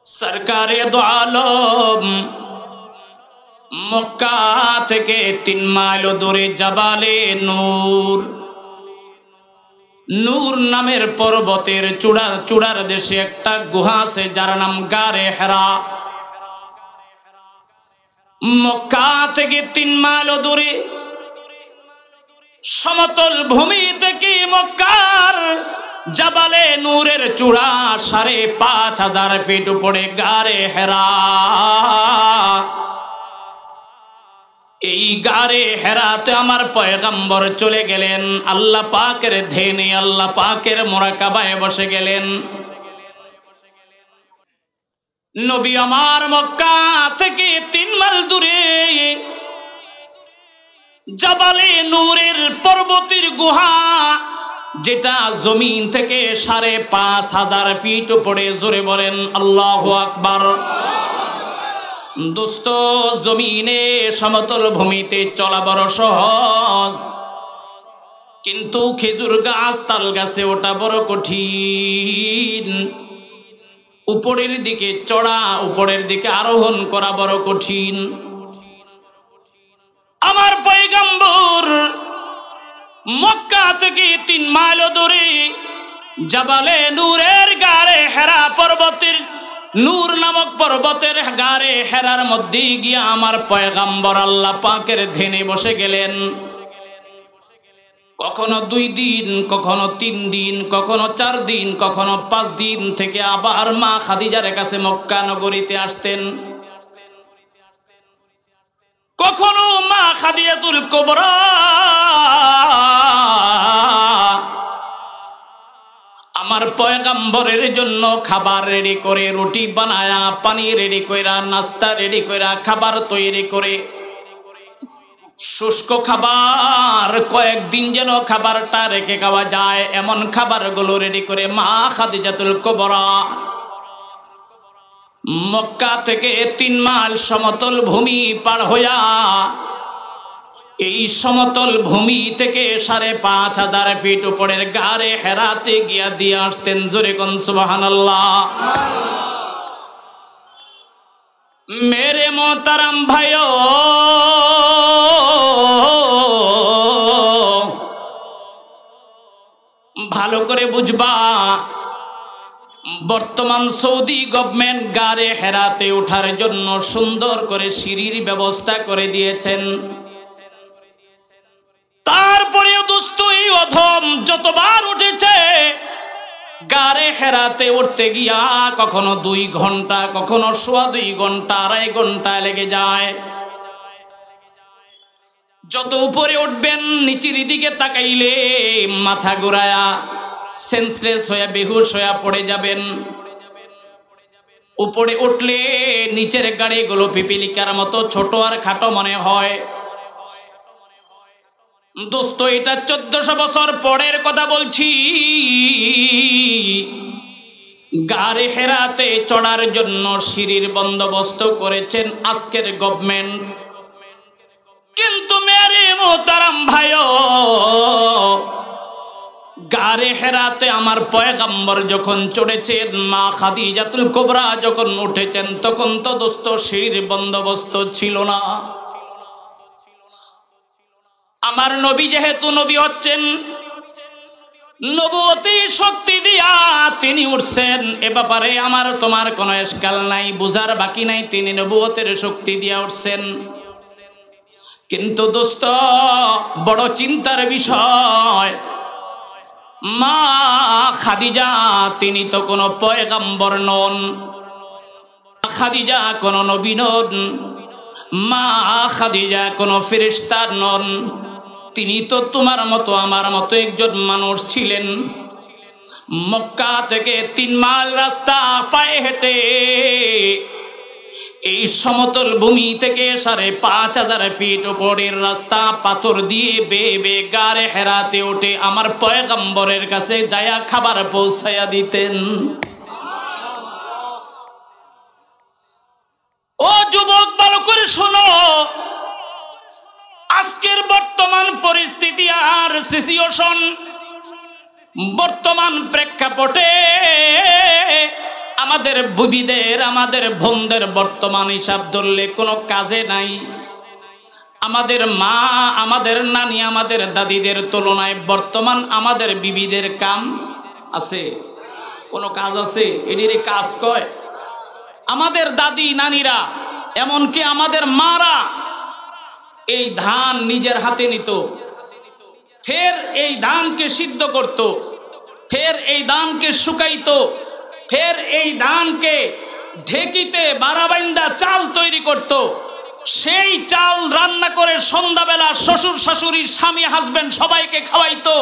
সরকারে দো আলম মক্কা থেকে 3 মাইল দূরে জাবালে নূর, নূর নামের পর্বতের চূড়ার দেশে একটা গুহা আছে যার নাম গারে হেরা। মক্কা থেকে 3 মাইল দূরে সমতল ভূমি থেকে মক্কার জাবালে নূরের চূড়া 5,500 ফিট উপরে গারে হেরা। এই গারে হেরাতে আমার পয়গম্বর চলে গেলেন, আল্লাহ পাকের ধ্যানে, আল্লাহ পাকের মুরাকাবায় বসে গেলেন। নবী আমার মক্কা থেকে 3 মাইল দূরে জাবালে নূরের পর্বতের গুহা, যেটা জমিন থেকে 5,500 ফিট উপরে। জোরে বলেন আল্লাহু আকবার। দোস্ত, জমিনে সমতল ভূমিতে চলা বড় সহজ, কিন্তু খেজুর গাছ, তাল গাছে ওটা বড় কঠিন। উপরের দিকে চড়া, উপরের দিকে আরোহণ করা বড় কঠিন। আমার পয়গম্বর মক্কা থেকে 3 মাইল দূরে জাবালে নূরের গারে হেরা পর্বতের নূর নামক পর্বতের গারে হেরার মধ্যে গিয়া আমার পয়গাম্বর আল্লাহ পাকের ধ্যানে বসে গেলেন। কখনো 2 দিন, কখনো 3 দিন, কখনো 4 দিন, কখনো 5 দিন থেকে আবার মা খাদিজার কাছে মক্কা নগরীতে আসতেন। কখনো মা খাদিজাতুল কুবরা আমার পয়গাম্বরের জন্য খাবার রেডি করে, রুটি বানায়া, পানি রেডি কইরা, নাস্তা রেডি কইরা, খাবার তৈরি করে, শুষ্ক খাবার কয়েকদিন যেন খাবারটা রেখে খাওয়া যায় এমন খাবারগুলো রেডি করে মা খাদিজাতুল কুবরা মক্কা থেকে 3 মাইল সমতল ভূমি পার হইয়া এই সমতল ভূমি থেকে 5,500 ফিট উপরের গারে হেরাতে গিয়া দিয়ে আসতেন। জোরে কোন সুবহানাল্লাহ। মেরে মোহতারাম ভাইও, ভালো করে বুঝবা, বর্তমান সৌদি গভর্নমেন্ট গারে হেরাতে ওঠার জন্য সুন্দর করে সিঁড়ির ব্যবস্থা করে দিয়েছেন। তারপরেও দোস্ত এই অধম যতবার উঠেছে গারে হেরাতে উঠতে গিয়া কখনো 2 ঘন্টা, কখনো 2.25 ঘন্টা, 2.5 ঘন্টা লেগে যায়। যত উপরে উঠবেন নিচের দিকে তাকাইলে মাথা ঘুরায়া সেন্সলেস হয়ে বেহুশ হয়ে পড়ে যাবেন। উপরে উঠলে নিচের গাড়িগুলো পিপিলিকার মতো ছোট আর খাটো মনে হয়। দোস্ত এটা 1400 বছর পরের কথা বলছি। গারে হেরাতে চড়ার জন্য সিঁড়ির বন্দোবস্ত করেছেন আজকের গভর্নমেন্ট। কিন্তু মেরে মোহতারাম ভাইও, গারে হেরাতে আমার পয়গাম্বর যখন চড়েছেন, মা খাদিজাতুল কুবরা যখন উঠেছেন, তখন তো দোস্ত সিঁড়ির বন্দোবস্ত ছিল না। আমার নবী যেহেতু নবী হচ্ছেন, নবুয়তি শক্তি দিয়া তিনি উঠছেন, এ ব্যাপারে আমার তোমার কোনো এশকাল নাই, বুঝার বাকি নাই, তিনি নবুয়তের শক্তি দিয়া উঠছেন। কিন্তু দোস্ত বড় চিন্তার বিষয়, মা খাদিজা তিনি তো কোনো পয়গাম্বর নন, খাদিজা কোনো নবী নন, মা খাদিজা কোনো ফেরেশতা নন, তিনি তো তোমার মতো আমার মতো একজন মানুষ ছিলেন। মক্কা থেকে 3 মাইল রাস্তা পায়ে হেঁটে এই সমতল ভূমি থেকে 5,500 ফিট উপরের রাস্তা পাথর দিয়ে বেয়ে বেয়ে গারে হেরাতে উঠে আমার পয়গম্বরের কাছে যায়া খাবার পৌঁছায়া দিতেন। ও যুবক, ভালো করে শোনো, আজকের বর্তমান পরিস্থিতি আর সিচুয়েশন, বর্তমান প্রেক্ষাপটে আমাদের বুবিদের, আমাদের বোনদের বর্তমান হিসাব ধরলে কোনো কাজে নাই। আমাদের মা, আমাদের নানি, আমাদের দাদিদের তুলনায় বর্তমান আমাদের বিবিদের কাম আছে? কোনো কাজ আছে? এটিরে কাজ কয়? আমাদের দাদি নানিরা, এমনকি আমাদের মারা এই ধান নিজের হাতে নিত, ফের এই ধানকে সিদ্ধ করত, ফের এই ধানকে শুকাইতো, ফের এই ধানকে ঢেকিতে বারাবাইন্দা চাল তৈরি করত, সেই চাল রান্না করে সন্ধ্যাবেলা শ্বশুর শাশুড়ি স্বামী হাজবেন্ড সবাইকে খাওয়াইতো।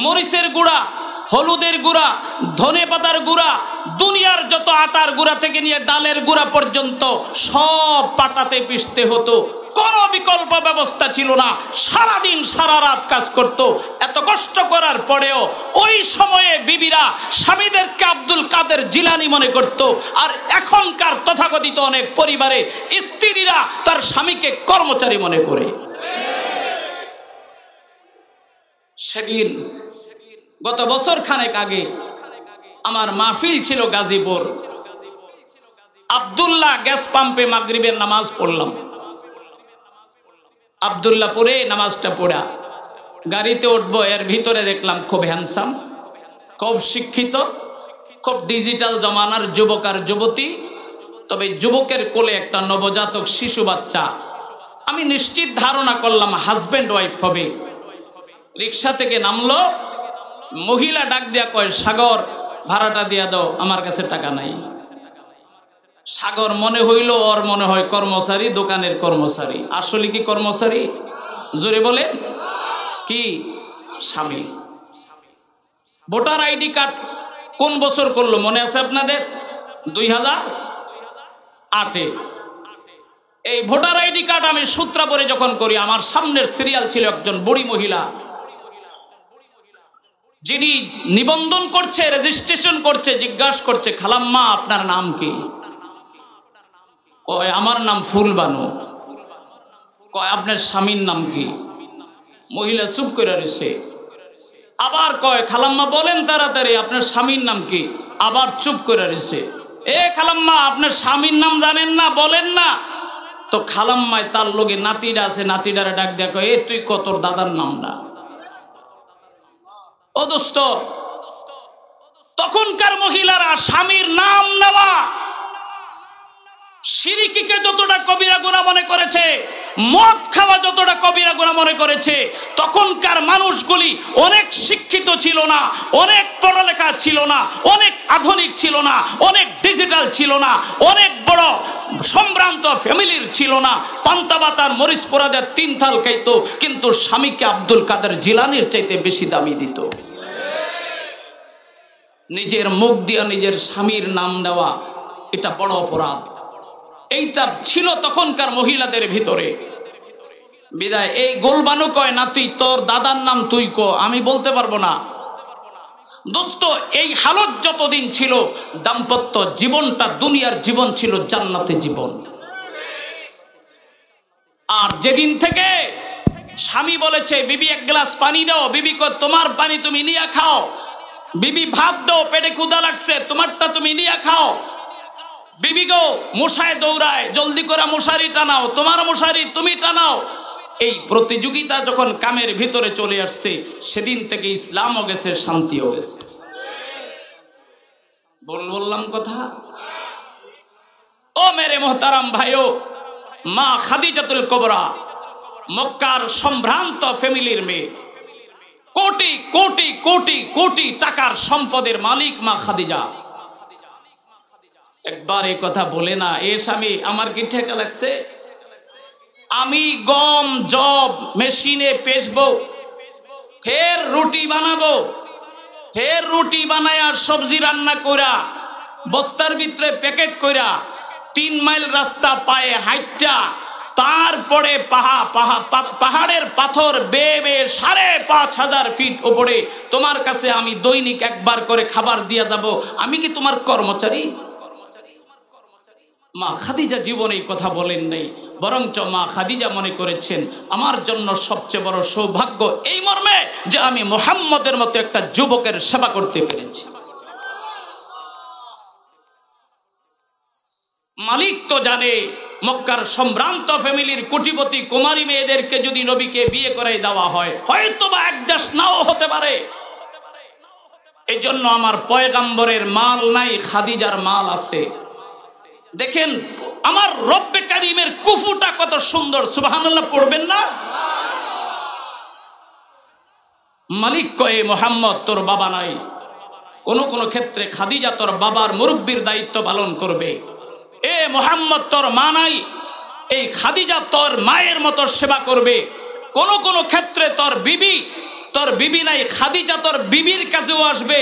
মরিচের গুঁড়া, হলুদের গুঁড়া, ধনে পাতার গুঁড়া, দুনিয়ার যত আটার গুঁড়া থেকে নিয়ে ডালের গুঁড়া পর্যন্ত সব পাটাতে পিষতে হতো। কোনো বিকল্প ব্যবস্থা ছিল না, সারাদিন সারা রাত কাজ করত। এত কষ্ট করার পরেও ওই সময়ে বিবিরা স্বামীদেরকে আব্দুল কাদের জিলানি মনে করত, আর এখনকার তথাকথিত অনেক পরিবারে স্ত্রীরা তার স্বামীকে কর্মচারী মনে করে। সেদিন গত বছর খানেক আগে আমার মাহফিল ছিল গাজীপুর। আব্দুল্লাহ গ্যাস পাম্পে মাগরিবের নামাজ পড়লাম। আব্দুল্লাহপুরে নামাজটা পড়া গাড়িতে উঠবো, এর ভিতরে দেখলাম খুব হ্যান্ডসাম, খুব শিক্ষিত, খুব ডিজিটাল জমানার যুবক আর যুবতী। তবে যুবকের কোলে একটা নবজাতক শিশু বাচ্চা। আমি নিশ্চিত ধারণা করলাম হাজব্যান্ড ওয়াইফ হবে। রিক্সা থেকে নামলো, মহিলা ডাক দিয়া কয়, সাগর ভাড়াটা দিয়া দাও, আমার কাছে টাকা নাই। সাগর মনে হইল ওর মনে হয় কর্মচারী, দোকানের কর্মচারী। আসলে কি কর্মচারী? জোরে বলে কি? স্বামী। ভোটার আইডি কার্ড কোন বছর করলো মনে আছে আপনাদের? 2008-এ। এই ভোটার আইডি কার্ড আমি সূত্রাপুরে যখন করি, আমার সামনের সিরিয়াল ছিল একজন বুড়ি মহিলা, যিনি নিবন্ধন করছে, রেজিস্ট্রেশন করছে। জিজ্ঞাসা করছে, খালাম্মা আপনার নাম কি? কয় আমার নাম ফুলবানু। কয় আপনার স্বামীর নাম কি? মহিলা চুপ করে রয়েছে। আবার কয়, খালাম্মা বলেন তাড়াতাড়ি আপনার স্বামীর নাম কি? আবার চুপ করে রয়েছে। এ খালাম্মা আপনার স্বামীর নাম জানেন না, বলেন না। তো খালাম্মায় তার লগে নাতিটা আছে, নাতিটারে ডাক দেখো, এ তুই কত দাদার নাম না। ও দোস্ত, তখনকার মহিলারা স্বামীর নাম নেওয়া শিরকিকে যতটা কবিরা গুনাহ মনে করেছে, মদ খাওয়া যতটা কবিরা গুনাহ মনে করেছে। তখনকার মানুষগুলি অনেক শিক্ষিত ছিল না, অনেক পড়ালেখা ছিল না, অনেক আধুনিক ছিল না, অনেক ডিজিটাল ছিল না, অনেক বড় সম্ভ্রান্ত ফ্যামিলির ছিল না। পান্তা ভাতার মরিচ পোড়া দিয়ে 3 থাল খাইত, কিন্তু স্বামীকে আব্দুল কাদের জিলানির চাইতে বেশি দামি দিত। নিজের মুখ দিয়ে নিজের স্বামীর নাম নেওয়া এটা বড় অপরাধ। এইটা ছিল তখনকার মহিলাদের ভিতরে। বিদায় এই গোলবানু কয়, নাতি তোর দাদার নাম তুই কো, আমি বলতে পারবো না। দোস্ত, এই হালত যতদিন ছিল, দাম্পত্য জীবনটা দুনিয়ার জীবন ছিল জান্নাতে জীবন। আর যেদিন থেকে স্বামী বলেছে, বিবি 1 গ্লাস পানি দাও, বিবি কয় তোমার পানি তুমি নিয়ে খাও। বিবি ভাত দাও, পেটে ক্ষুধা লাগছে, তোমারটা তুমি নিয়ে খাও। বিবি গো মশায় দৌড়ায়, জলদি করে মশারি টানাও, তোমার মশারি তুমি টানাও। এই প্রতিযোগিতা যখন কামের ভিতরে চলে আসছে, সেদিন থেকে ইসলামও গেছে, শান্তিও গেছে। বললাম কথা। ও মেরে মোহতারাম ভাইও, মা খাদিজাতুল কুবরা মক্কার সম্ভ্রান্ত ফ্যামিলির মেয়ে, কোটি কোটি কোটি কোটি টাকার সম্পদের মালিক মা খাদিজা। একবার এই কথা বলে না, এ স্বামী আমার কি ঠেকা লাগছে? আমি গম জব মেশিনে পেষবো, ফের রুটি বানাবো, ফের রুটি বানায় আর সবজি রান্না কইরা বস্তার ভিতরে প্যাকেট কইরা 3 মাইল রাস্তা পায়ে হাইটা, তারপরে পাহাড়ের পাথর বেয়ে বেয়ে 5,500 ফিট উপরে তোমার কাছে আমি দৈনিক একবার করে খাবার দিয়া যাব, আমি কি তোমার কর্মচারী? মা খাদিজা জীবনে এই কথা বলেন নাই, বরঞ্চ মা খাদিজা মনে করেছেন আমার জন্য সবচেয়ে বড় সৌভাগ্য এই মর্মে যে আমি মুহাম্মদের মতো একটা যুবকের সেবা করতে পেরেছি। মালিক তো জানে মক্কার সম্ভ্রান্ত ফ্যামিলির কোটিপতি কুমারী মেয়েদেরকে যদি নবীকে বিয়ে করে দেওয়া হয়, হয়তো বা একদাস নাও হতে পারে। এই জন্য আমার পয়গাম্বরের মাল নাই, খাদিজার মাল আছে। দেখেন আমার রব্বে কারিমের কুফুটা কত সুন্দর, সুবহানাল্লাহ পড়বেন না? মালিক কয়ে মুহাম্মদ তোর বাবা নাই, কোন কোন ক্ষেত্রে খাদিজা তোর বাবার মুরব্বির দায়িত্ব পালন করবে। এ মুহাম্মদ তোর মা নাই, এই খাদিজা তোর মায়ের মতো সেবা করবে। কোন কোন ক্ষেত্রে তোর বিবি নাই, খাদিজা তোর বিবির কাছেও আসবে,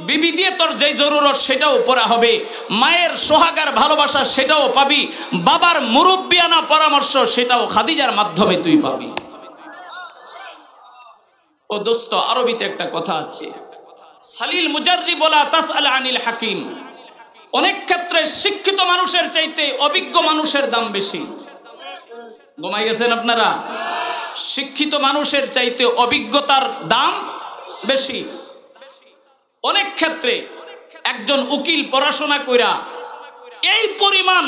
বিবি দিয়ে তোর যে জরুরত সেটাও পড়া হবে, মায়ের সোহাগার ভালোবাসা সেটাও পাবি, বাবার মুরব্বিয়ানা পরামর্শ সেটাও খাদিজার মাধ্যমে তুই পাবি। ও দোস্ত, আরবিতে একটা কথা আছে, সালিল মুজাররিব ওয়ালা তাসআল আনিল হাকিম। অনেক ক্ষেত্রে শিক্ষিত মানুষের চাইতে অভিজ্ঞ মানুষের দাম বেশি। ঘুমাই গেছেন আপনারা? শিক্ষিত মানুষের চাইতে অভিজ্ঞতার দাম বেশি। অনেক ক্ষেত্রে একজন উকিল পড়াশোনা কইরা এই পরিমাণ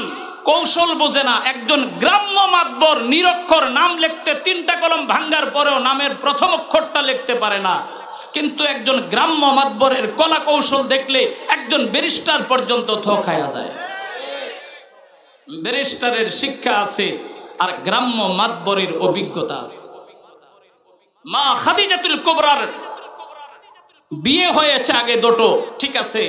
কৌশল বোঝে না, একজন গ্রাম্য মাতবর নিরক্ষর নাম লিখতে 3টা কলম ভাঙ্গার পরেও নামের প্রথম অক্ষরটা লিখতে পারে না। কিন্তু একজন গ্রাম্য মাতবরের কলা কৌশল দেখলে একজন ব্যারিস্টার পর্যন্ত থোকায়া যায়। ব্যারিস্টারের শিক্ষা আছে আর গ্রাম্য মাতবরের অভিজ্ঞতা আছে। মা খাদিজাতুল কুবরার বিয়ে হয়েছে আগে দুটো, ঠিক আছে,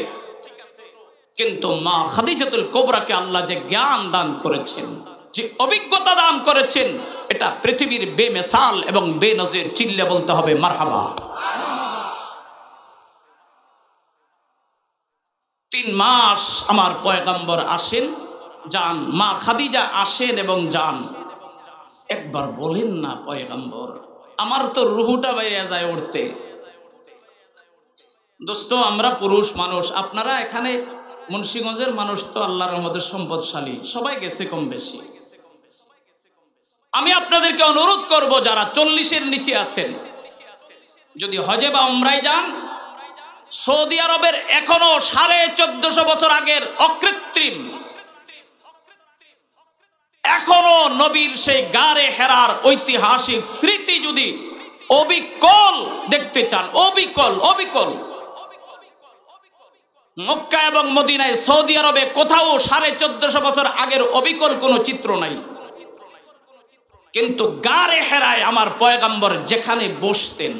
কিন্তু মা খাদিজাতুল কুবরাকে আল্লাহ যে জ্ঞান দান করেছেন, যে অভিজ্ঞতা দান করেছেন, এটা পৃথিবীর বেমিসাল এবং বেনজির। চিল্লে বলতে হবে মারহাবা। 3 মাস আমার পয়গম্বর আসেন যান, মা খাদিজা আসেন এবং যান। একবার বলেন না পয়গম্বর, আমার তো রুহুটা বাইরে যায় উঠতে। দোস্ত, আমরা পুরুষ মানুষ, আপনারা এখানে মুন্সিগঞ্জের মানুষ তো আল্লাহর রহমতে সম্পদশালী, সবাই গেছে কম বেশি। আমি আপনাদেরকে অনুরোধ করব, যারা 40-এর নিচে আছেন, যদি হজে বা উমরায় যান, সৌদি আরবের এখনো 1450 বছর আগের অকৃত্রিম, এখনো নবীর সেই গারে হেরার ঐতিহাসিক স্মৃতি যদি অবিকল দেখতে চান, অবিকল মক্কা এবং মদিনায়, সৌদি আরবে কোথাও 1450 বছর আগের অবিকল কোনো চিত্র নাই। কিন্তু গারে হেরায় আমার পয়গম্বর যেখানে বসতেন,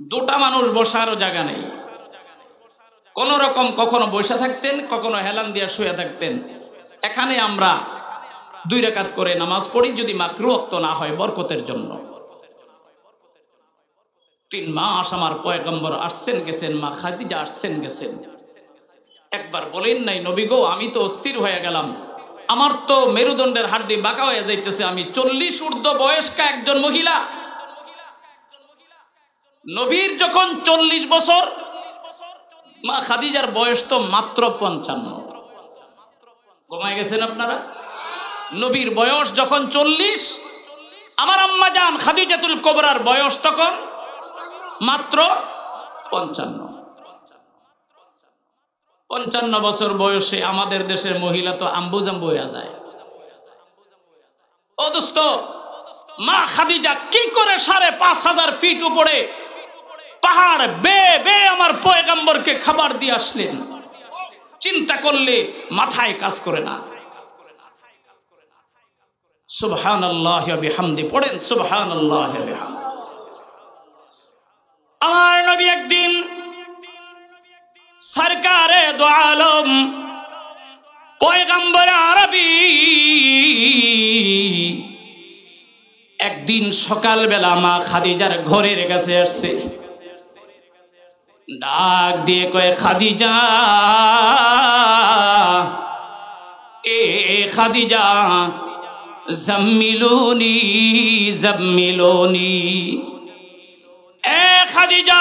2টা মানুষ বসারও জায়গা নেই, কোন রকম কখনো বসে থাকতেন, কখনো হেলান দিয়ে শুয়ে থাকতেন। এখানে আমরা 2 রাকাত করে নামাজ পড়ি, যদি মাকরুহ ওয়াক্ত না হয়, বরকতের জন্য। 3 মাস আমার পয়গম্বর আসছেন গেছেন, মা খাদিজা আসছেন গেছেন। একবার বলেন নাই, নবী গো, আমি তো অস্থির হয়ে গেলাম, আমার তো মেরুদণ্ডের হাড্ডি বাঁকা হয়ে যাইতেছে, আমি 40 ঊর্ধ্ব বয়স্কা একজন মহিলা। নবীর যখন 40 বছর, মা খাদিজার বয়স তো মাত্র 55। ঘুমায় গেছেন আপনারা? নবীর বয়স যখন 40, আমার আম্মা জান খাদিজাতুল কুবরার বয়স তখন মাত্র 55 বছর বয়সে আমাদের দেশের মহিলা তো আম্বু জাম্বু হয়ে যায়। ও দোস্ত, মা খাদিজা কি করে 5500 ফিট উপরে পাহাড় বে আমার পয়গম্বরকে খাবার দিয়ে আসলেন, চিন্তা করলে মাথায় কাজ করে না। সুবহানাল্লাহি ওয়া বিহামদি, পড়েন সুবহানাল্লাহি ওয়া বিহামদি। আমার নবী একদিন সরকারে দো আলম পয়গম্বর আরবি একদিন সকালবেলা মা খাদিজার ঘরের কাছে আসছে, ডাক দিয়ে কয়, খাদিজা, এ খাদিজা, জাম্মিলুনি জাম্মিলুনি, এ খাদিজা,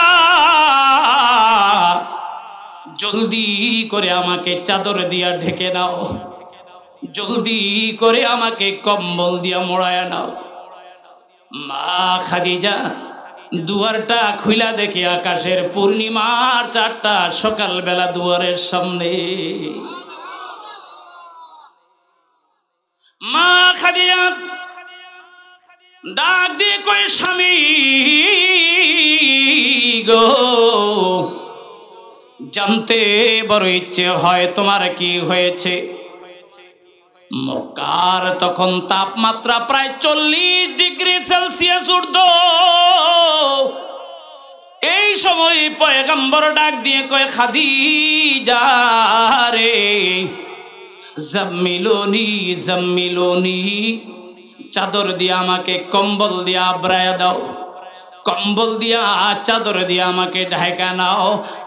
জলদি করে আমাকে চাদর দিয়া ঢেকে নাও, জলদি করে আমাকে কম্বল দিয়া মোড়ায়া নাও। মা খাদিজা দুয়ারটা খুইলা দেখে আকাশের পূর্ণিমার 4টা সকালবেলা দুয়ারের সামনে। মা খাদিজা ডাক দিয়ে কয়, স্বামী গো, জানতে বড় ইচ্ছে হয় তোমার কি হয়েছে। মক্কার তখন তাপমাত্রা প্রায় 40 ডিগ্রি সেলসিয়াস ঊর্ধ্ব। এই সময় পয়গম্বর ডাক দিয়ে কয়, খাদিজা রে, জাম্মিলুনি জাম্মিলুনি, চাদর দিয়ে আমাকে, কম্বল দিয়ে আবরায়া দাও, কম্বল দিয়া চাদর দিয়ে আমাকে ঢাকা নাও,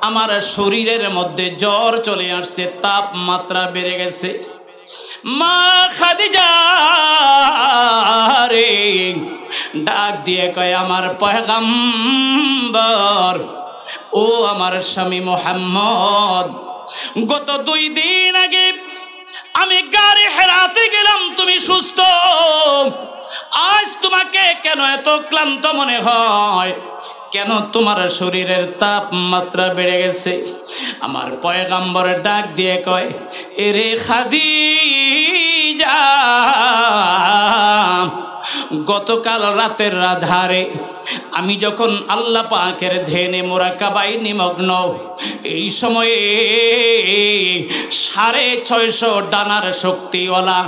আমার শরীরের মধ্যে জ্বর চলে আসছে, তাপমাত্রা বেড়ে গেছে। মা খাদিজা রে ডাক দিয়ে কয়, আমার পয়গম্বর, ও আমার স্বামী মুহাম্মদ, গত 2 দিন আগে আমি গাড়ি হেরাতে গেলাম, তুমি সুস্থ, আজ তোমাকে কেন এত ক্লান্ত মনে হয়, কেন তোমার শরীরের তাপমাত্রা বেড়ে গেছে? আমার পয়গম্বর ডাক দিয়ে কয়, এরে খাদিজা, গতকাল রাতের আধারে আমি যখন আল্লাহ পাকের ধ্যানে মুরাকাবায় নিমগ্ন, এই সময়ে 650 ডানার শক্তিওয়ালা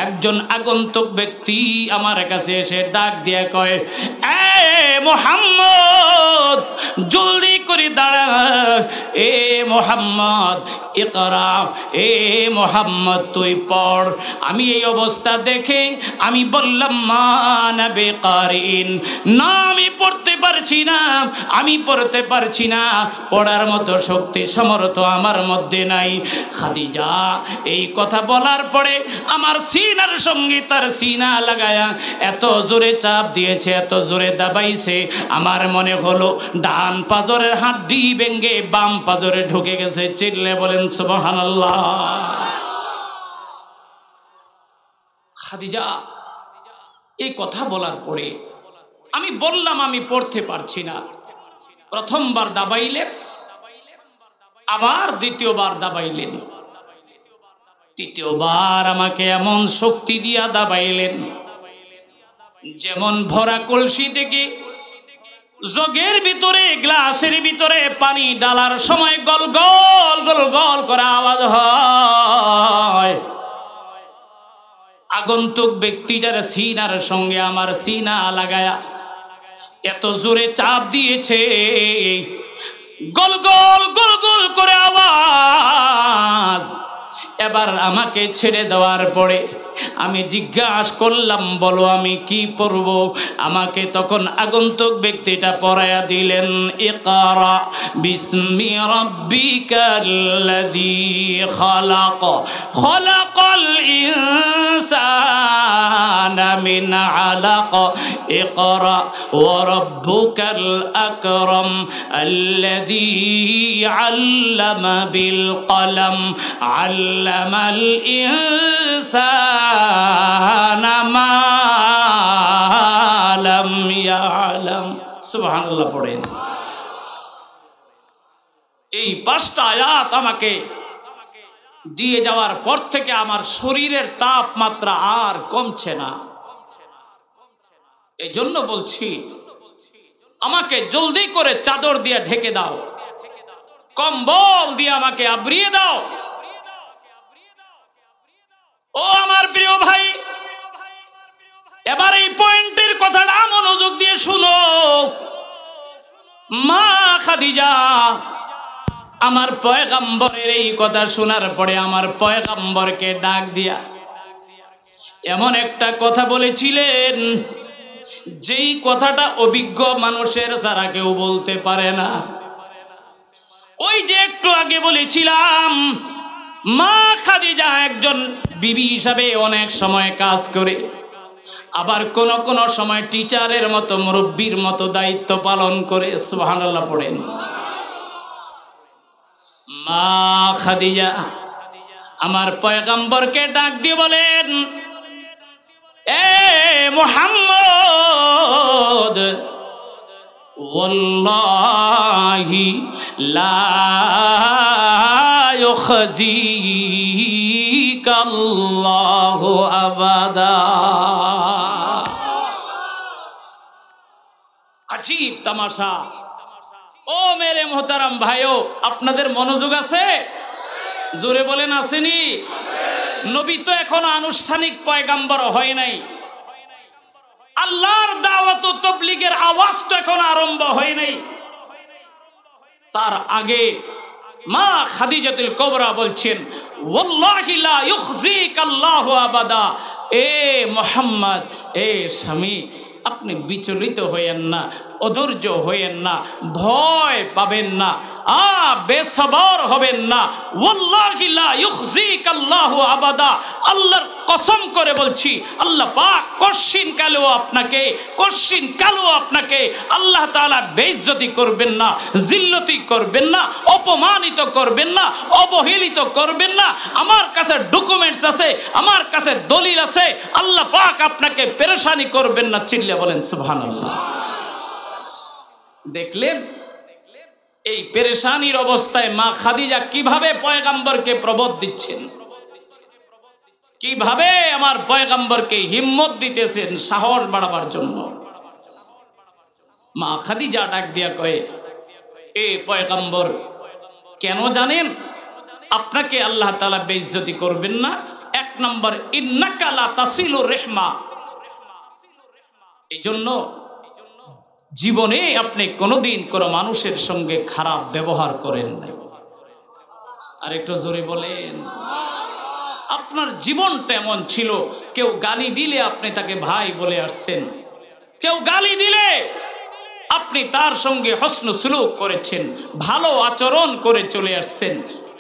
একজন আগন্তুক ব্যক্তি আমার কাছে এসে ডাক দিয়ে কয়, এ মুহাম্মদ জলদি করে দাঁড়া, এ মুহাম্মদ ইকরা, এ মুহাম্মদ তুই পড়। আমি এই অবস্থা দেখে আমি বললাম, মা নবী কারিন, না আমি পড়তে পারছি না, আমি পড়তে পারছি না, পড়ার মতো শক্তি সমর্থ আমার মধ্যে নাই। খাদিজা এই কথা বলার পরে আমার সিনার সঙ্গে তার সিনা লাগায়া এত জোরে চাপ দিয়েছে, এত জোরে দাবাইছে, আমার মনে হলো ডান পাজরের হাড্ডি ভেঙে বাম পাজরে ঢুকে গেছে। চিল্লে বলেন সুবহানাল্লাহ। খাদিজা এই কথা বলার পরে আমি বললাম আমি পড়তে পারছি না। প্রথমবার দাবাইলেন, আবার দ্বিতীয়বার দাবাইলেন, তৃতীয়বার আমাকে এমন শক্তি দিয়া দাবাইলেন যেমন ভরা কলসি থেকে জগের ভিতরে গ্লাসের ভিতরে পানি ডালার সময় গল গল গল গল করে আওয়াজ হয়। আগন্তুক ব্যক্তিটার সিনার সঙ্গে আমার সিনা লাগায়া এত জোরে চাপ দিয়েছে, গোল গোল গোল গোল করে আওয়াজ। এবার আমাকে ছেড়ে দেওয়ার পরে আমি জিজ্ঞাসা করলাম, বলো আমি কি পড়ব? আমাকে তখন আগন্তুক ব্যক্তিটা পড়ায়া দিলেন, ইকরা বিসমি রাব্বিকাল্লাযী খালাক, খালাকাল ইনসানা মিন আলাক, ইকরা ওয়া রাব্বুকাল আকরাম আল্লাযী আল্লামা বিল কলম আল্লামাল ইনসানা মা লাম ইয়ালাম। সুবহানাল্লাহ পড়েন। এই 5টা আয়াত আমাকে দিয়ে যাওয়ার পর থেকে আমার শরীরের তাপমাত্রা আর কমছে না। এই জন্য বলছি আমাকে জলদি করে চাদর দিয়ে ঢেকে দাও, কম্বল দিয়ে আমাকে আবরিয়ে দাও। ও আমার প্রিয় ভাই, এবার এই পয়েন্টের কথাটা মনোযোগ দিয়ে শুনো। মা খাদিজা আমার পয়গম্বরের এই কথা শোনার পরে আমার পয়গম্বরকে ডাক দিয়া এমন একটা কথা বলেছিলেন, যেই কথাটা অভিজ্ঞ মানুষের ছাড়া কেউ বলতে পারে না। ওই যে একটু আগে বলেছিলাম, মা খাদিজা একজন বিবি হিসাবে অনেক সময় কাজ করে, আবার কোন কোন সময় টিচারের মতো মুরব্বীর মতো দায়িত্ব পালন করে। সুবহানাল্লাহ পড়েন। মা খাদিজা আমার পয়গম্বরকে ডাক দিয়ে বলেন, এ মুহাম্মদ, ওয়াল্লাহি লা ইউখজিকাল্লাহু আবাদা। আজীব তামাশা। ও মেরে মোহতারাম ভাইও, আপনাদের মনোযোগ আছে? জোরে বলেন আসেনি? নবী তো এখনো আনুষ্ঠানিক পয়গাম্বর হয় নাই, আল্লাহর দাওয়াত ও তাবলীগের আওয়াজ তো এখন আরম্ভ হয় নাই। তার আগে মা খাদিজাতুল কুবরা বলছেন, ওয়াল্লাহি লা ইউখজিকাল্লাহু আবাদা। এ মুহাম্মদ, এ স্বামী, আপনি বিচলিত হইয়েন না, অধৈর্য হইয়েন না, ভয় পাবেন না, বেসবর হবেন না। ওয়াল্লাহি লা ইউখজিকাল্লাহু আবাদা, আল্লাহর কসম করে বলছি, আল্লাহ পাক কশিন কালো আপনাকে আল্লাহ তাআলা বেইজ্জতি করবেন না, জিল্লতি করবেন না, অপমানিত করবেন না, অবহেলিত করবেন না। আমার কাছে ডকুমেন্টস আছে, আমার কাছে দলিল আছে, আল্লাহ পাক আপনাকে পেরেশানি করবেন না। চিল্লে বলেন সুবহানাল্লাহ। দেখলেন এই পেরেশানির অবস্থায় মা খাদিজা কিভাবে পয়গম্বরকে প্রবোধ দিচ্ছেন। কিভাবে আমার পয়গম্বরকে হিম্মত দিতেছেন সাহস বাড়াবার জন্য। মা খাদিজা ডাক দিয়া কয়ে, এ পয়গম্বর, কেন জানেন আপনাকে আল্লাহ তাআলা বেইজ্জতি করবেন না? এক নম্বর, ইন্নাকা লা তাসিলুর রেহমা, এই জন্য জীবনে আপনি কোনোদিন কোনো মানুষের সঙ্গে খারাপ ব্যবহার করেন নাই। আর একটু জোরে বলেন। আপনার জীবনটা এমন ছিল, কেউ গালি দিলে আপনি তাকে ভাই বলে আসছেন, কেউ গালি দিলে আপনি তার সঙ্গে হসন সুলুক করেছেন, ভালো আচরণ করে চলে আসছেন।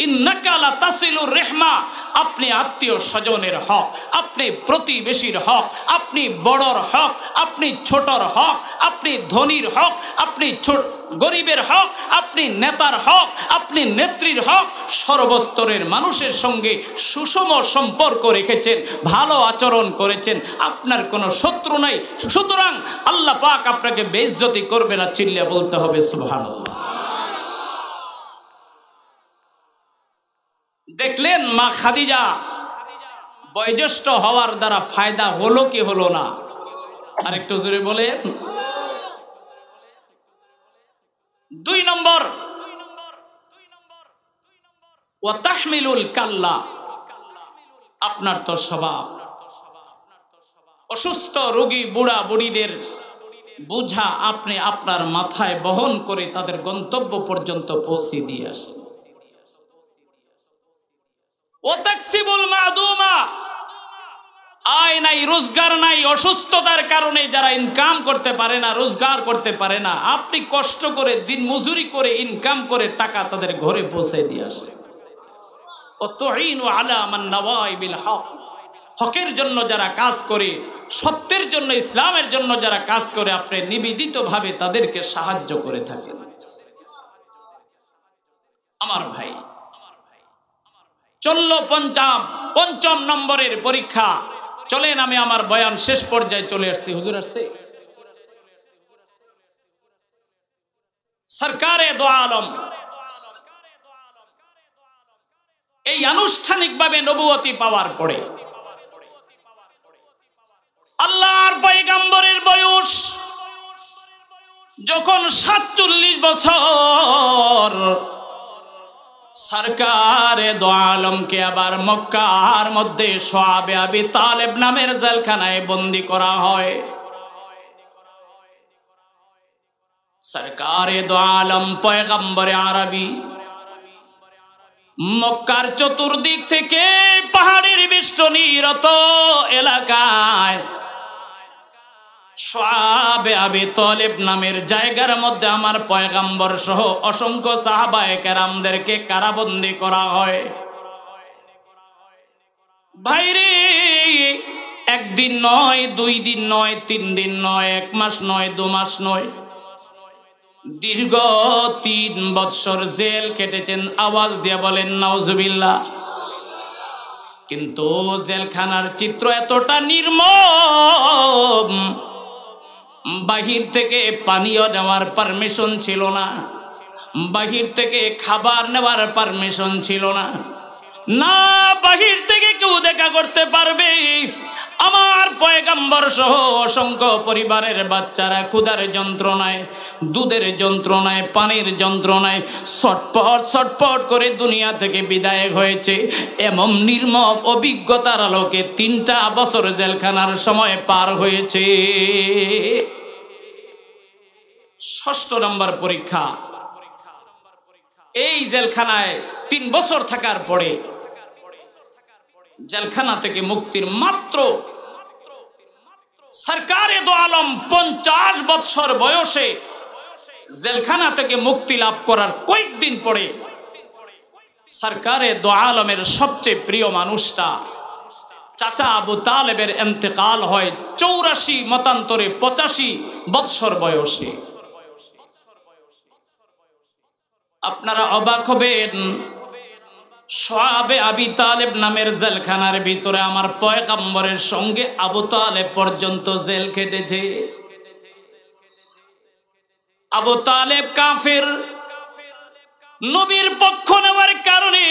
ইন্নাকা লা তাসিলুর রেহমা, আপনি আত্মীয় স্বজনের হক, আপনি প্রতিবেশীর হক, আপনি বড়র হক, আপনি ছোটর হক, আপনি ধনীর হক, আপনি গরিবের হক, আপনি নেতার হক, আপনি নেত্রীর হক, সর্বস্তরের মানুষের সঙ্গে সুষম সম্পর্ক রেখেছেন, ভালো আচরণ করেছেন, আপনার কোনো শত্রু নাই। সুতরাং আল্লাহ পাক আপনাকে বেইজ্জতি করবে না, চিল্লিয়ে বলতে হবে সুবহানাল্লাহ। দেখলেন মা খাদিজা বয়োজ্যেষ্ঠ হওয়ার দ্বারা ফায়দা হলো কি হলো না? আর একটু জোরে বলেন। দুই নম্বর, ওয়া তাহমিলুল কাল্লা, আপনার তো স্বভাব অসুস্থ রোগী বুড়া বুড়িদের বোঝা আপনি আপনার মাথায় বহন করে তাদের গন্তব্য পর্যন্ত পৌঁছে দিয়ে আসেন। ও তাকসিবুল মাদুমা, আয় নাই, রোজগার নাই, অসুস্থতার কারণে যারা ইনকাম করতে পারে না, রোজগার করতে পারে না, আপনি কষ্ট করে দিন মজুরি করে ইনকাম করে টাকা তাদের ঘরে পৌঁছে দিয়ে আসে। ও তুইনু আলা মান নাওয়াইবিল হক, হকের জন্য যারা কাজ করে, সত্যের জন্য, ইসলামের জন্য যারা কাজ করে, আপনি নিবেদিতভাবে তাদেরকে সাহায্য করে থাকেন। আমার ভাই, চলল পঞ্চম নম্বরের পরীক্ষা। চলেন আমি আমার বয়ান শেষ পর্যায়ে চলে আসছি। হুজুর আসছে। সরকারে দো আলম এই আনুষ্ঠানিকভাবে নবুয়তি পাওয়ার পরে আল্লাহর পয়গম্বরের বয়স যখন 47 বছর, সরকারে দো আলমকে আবার মক্কার মধ্যে সোয়াবে আবি তালেব নামের জেলখানায় বন্দী করা হয়। সরকারে দো আলম পয়গম্বরে আরবি মক্কার চতুর্দিক থেকে পাহাড়ের বেষ্টনীরত এলাকায় সোয়াবে আবি তালেব নামের জায়গার মধ্যে আমার পয়গম্বর সহ অসংখ্য সাহাবায়ে কেরামদেরকে কারাবন্দী করা হয়। ভাইরে, একদিন নয়, 2 দিন নয়, 3 দিন নয়, 1 মাস নয়, 2 মাস নয়, দীর্ঘ 3 বৎসর জেল কেটেছেন। আওয়াজ দিয়ে বলেন নাউজুবিল্লাহ। কিন্তু জেলখানার চিত্র এতটা নির্মম, বাহির থেকে পানীয় নেওয়ার পারমিশন ছিল না, বাহির থেকে খাবার নেওয়ার পারমিশন ছিল না, না বাহির থেকে কেউ দেখা করতে পারবে। আমার পয়গম্বর সহ অসংখ্য পরিবারের বাচ্চারা ক্ষুধার যন্ত্রণায়, দুধের যন্ত্রণায়, পানির যন্ত্রণায় ছটপট করে দুনিয়া থেকে বিদায় হয়েছে। এমন নির্মম অভিজ্ঞতার আলোকে 3টা বছর জেলখানার সময় পার হয়েছে। 6 নম্বর পরীক্ষা। এই জেলখানায় 3 বছর থাকার পরে জেলখানা থেকে মুক্তির মাত্র সরকারে দো আলম 50 বৎসর বয়সে জেলখানা থেকে মুক্তি লাভ করার কয়েকদিন পরে সরকারে দো আলমের সবচেয়ে প্রিয় মানুষটা চাচা আবু তালেবের ইন্তেকাল হয় 84, মতান্তরে 85 বৎসর বয়সে। আপনারা অবাক হবেন, সোয়াবে আবি তালেব নামের জেলখানার ভিতরে আমার পয়গম্বরের সঙ্গে আবু তালেব পর্যন্ত জেল কেটেছে। আবু তালেব কাফের, নবীর পক্ষ নেওয়ার কারণে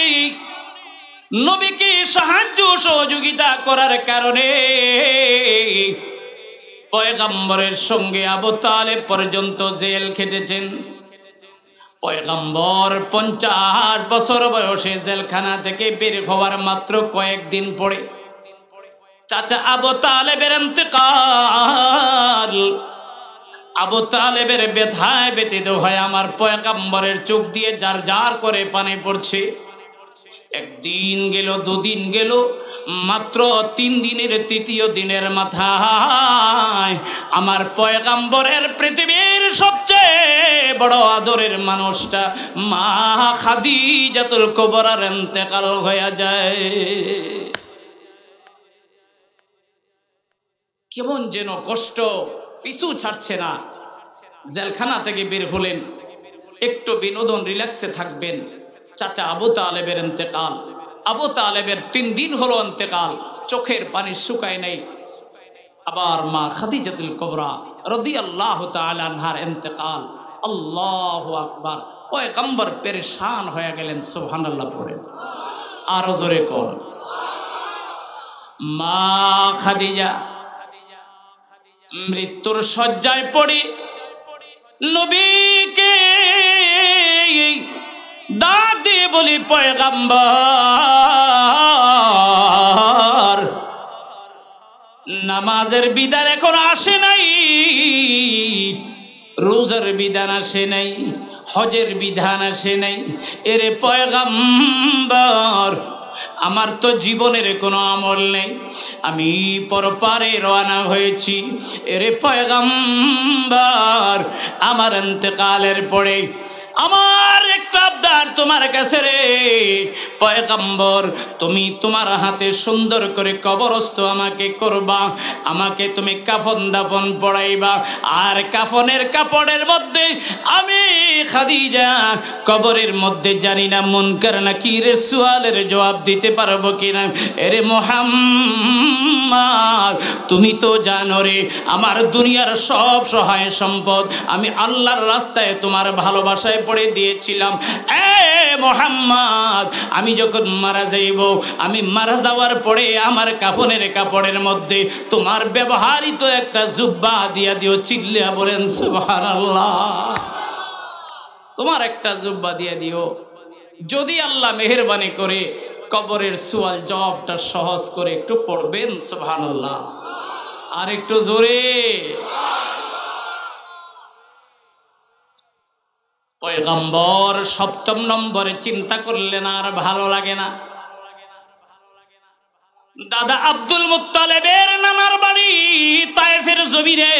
নবীকে সাহায্য সহযোগিতা করার কারণে পয়গম্বরের সঙ্গে আবু তালেব পর্যন্ত জেল খেটেছেন। পয়গম্বর 50 বছর বয়সে জেলখানা থেকে বের হওয়ার মাত্র কয়েকদিন পরে চাচা আবু তালেবের ইন্তেকাল। আবু তালেবের ব্যথায় ব্যথিত হয় আমার পয়গম্বরের চোখ দিয়ে জার জার করে পানি পড়ছে। একদিন গেল, দুদিন গেল, মাত্র 3 দিনের তৃতীয় দিনের মাথায় আমার পয়গম্বরের পৃথিবীর সবচেয়ে বড় আদরের মানুষটা মা খাদিজাতুল কুবরার ইন্তেকাল হয়ে যায়। কেমন যেন কষ্ট পিছু ছাড়ছে না। জেলখানা থেকে বের হলেন, একটু বিনোদন রিল্যাক্সে থাকবেন। চাচা আবু তালেবের ইন্তেকাল। আবু তালেবের 3 দিন হলো ইন্তেকাল, চোখের পানি শুকায় নাই। আবার মা খাদিজাতুল কুবরা রাদিয়াল্লাহু তাআলা আনহার ইন্তেকাল। আল্লাহু আকবার। পয়গম্বর পেরেশান হয়ে গেলেন। সুবহানাল্লাহ পড়ে আরো জোরে কোন। মা খাদিজা মৃত্যুর শয্যায় পড়ে নবীকে ডাক দিয়ে বলি, পয়গম্বর নামাজের বিধান এখন আসে নাই, রোজার বিধান আসে নাই, হজের বিধান আসে নাই। এরে পয়গম্বর আমার তো জীবনের কোনো আমল নেই, আমি পরপারে রওনা হয়েছি। এরে পয়গম্বর আমার ইন্তেকালের পরে আমার একটা আবদার তোমার কাছে রে পয়গম্বর, তুমি তোমার হাতে সুন্দর করে কবরস্থ আমাকে করবা, আমাকে তুমি কাফন দাফন পড়াইবা, আর কাফনের কাপড়ের মধ্যে আমি খাদিজা কবরের মধ্যে জানি না মুনকার নাকির সুয়ালের জবাব দিতে পারবো কিনা। এরে মুহাম্মদ তুমি তো জানো রে আমার দুনিয়ার সব সহায় সম্পদ আমি আল্লাহর রাস্তায় তোমার ভালোবাসায় পড়ে দিয়েছিলাম। এ মুহাম্মদ আমি যখন মারা যাইব, আমি মারা যাওয়ার পরে আমার কাফনের কাপড়ের মধ্যে তোমার ব্যবহারিত একটা জুব্বা দিয়া দিও। চিল্লিয়া বলেন সুবহানাল্লাহ। তোমার একটা জুব্বা দিয়া দিও। যদি আল্লাহ মেহেরবানি করে কবরের সুয়াল জবাবটা সহজ করে একটু পড়বেন সুবহানাল্লাহ। আর একটু জোরে। পয়গম্বর 7ম নম্বরে চিন্তা করলেন আর ভালো লাগে না। দাদা আব্দুল মুত্তালিবের নানার বাড়ি তায়েফের জমিনে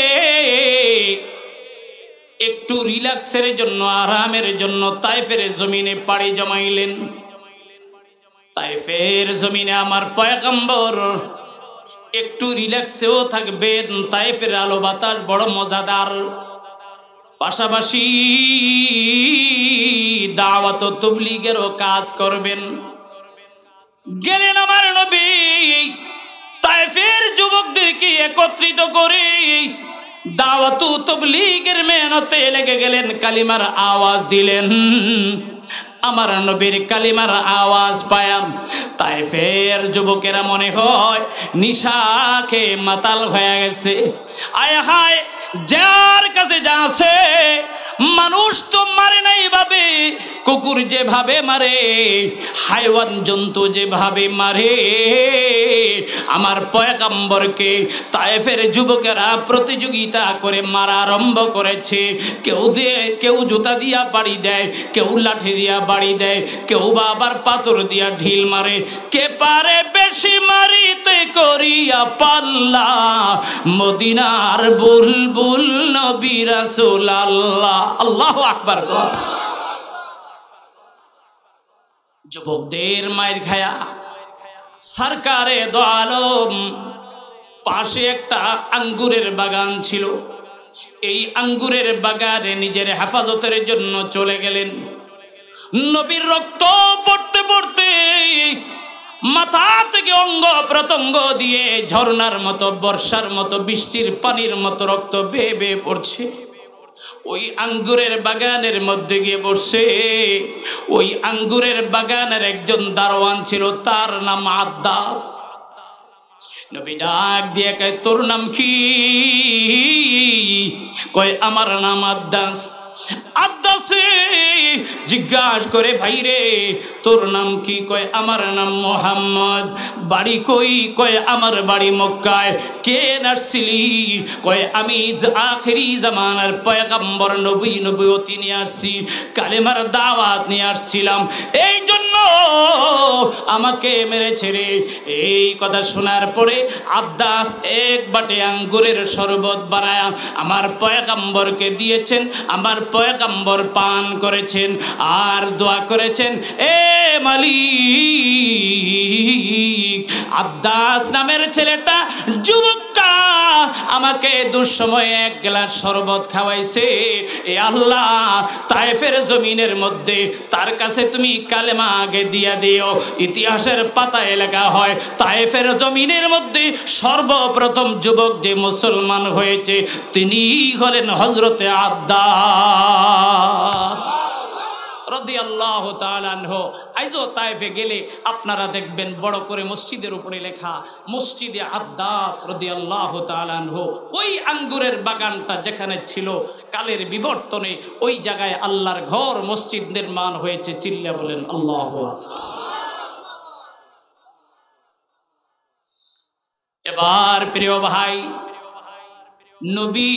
একটু রিল্যাক্সের জন্য, আরামের জন্য তায়েফের জমিনে পাড়ি জমাইলেন। তায়েফের জমিনে আমার পয়গম্বর একটু রিল্যাক্সেও থাকবেন। তায়েফের আলো বাতাস বড় মজাদার, পাশাপাশি দাওয়াত ও তাবলীগেরও কাজ করবেন। গেলেন আমার নবী তায়েফের যুবকদেরকে একত্রিত করে দাওয়াত ও তাবলীগের মেহনতে লেগে গেলেন। কালিমার আওয়াজ দিলেন। আমার নবীর কালিমার আওয়াজ পায়াম তায়েফের যুবকেরা মনে হয় নিশা খেয়ে মাতাল হয়ে গেছে। আয় হায়, যার কাছে যা আছে মানুষ তো মারে নাই ভাবে, কুকুর যেভাবে মারে, হাইওয়ান জন্তু যেভাবে মারে, আমার পয়গম্বরকে তায়েফের যুবকেরা প্রতিযোগিতা করে মারা আরম্ভ করেছে। কেউ জুতা দিয়া বাড়ি দেয়, কেউ লাঠি দিয়া বাড়ি দেয়, কেউ বা আবার পাথর দিয়া ঢিল মারে। কে পারে বেশি মারিতে করিয়া পাল্লা, মদিনার বুলবুল নবী রাসূলুল্লাহ। আল্লাহু আকবার। যুবকদের মায়ের খায়া সরকারে দো আলম পাশে একটা আঙ্গুরের বাগান ছিল। এই আঙ্গুরের বাগানে নিজের হেফাজতের জন্য চলে গেলেন। নবীর রক্ত পড়তে পড়তে মাথা থেকে অঙ্গ প্রত্যঙ্গ দিয়ে ঝর্ণার মতো, বর্ষার মতো, বৃষ্টির পানির মতো রক্ত বেয়ে বেয়ে পড়ছে। ওই আঙ্গুরের বাগানের মধ্যে গিয়ে বসে। ওই আঙ্গুরের বাগানের একজন দারোয়ান ছিল, তার নাম আদ্দাস। নবী ডাক দিয়ে কয়, তোর নাম কি? কয়, আমার নাম আদ্দাস। আদ্দাসে জিজ্ঞাসা করে, ভাই রে তোর নাম কি? কয়, আমার নাম মোহাম্মদ। বাড়ি কই? কয়, আমার বাড়ি মক্কায়। কে আসছিলি? কয়, আমি আখিরি জামানার পয়গম্বর নবী নবুয়তি নিয়ে আসছি, কালেমার দাওয়াত নিয়ে আসছিলাম, এই জন্য আমাকে মেরেছে রে। এই কথা শোনার পরে আদ্দাস এক বাটে আঙ্গুরের শরবত বানায়া আমার পয়গম্বরকে দিয়েছেন। আমার পয়গম্বর পান করেছেন আর দোয়া করেছেন, এ মালিক, আদ্দাস নামের ছেলেটা, যুবকটা আমাকে দুঃসময়ে এক গ্লাস শরবত খাওয়াইছে। এ আল্লাহ, তায়েফের জমিনের মধ্যে তার কাছে তুমি কালেমা আগে দিয়া দিও। ইতিহাসের পাতায় লেখা হয়, তায়েফের জমিনের মধ্যে সর্বপ্রথম যুবক যে মুসলমান হয়েছে তিনি হলেন হযরতে আদ্দাস রাদিয়াল্লাহু তাআলা আনহু। আইজো তায়েফে গেলে আপনারা দেখবেন বড় করে মসজিদের উপরে লেখা, মসজিদে আদ্দাস রাদিয়াল্লাহু তাআলা আনহু। ওই আঙ্গুরের বাগানটা যেখানে ছিল, কালের বিবর্তনে ওই জায়গায় আল্লাহর ঘর মসজিদ নির্মাণ হয়েছে। চিল্লা বলেন আল্লাহু আকবার। এবার প্রিয় ভাই, নবী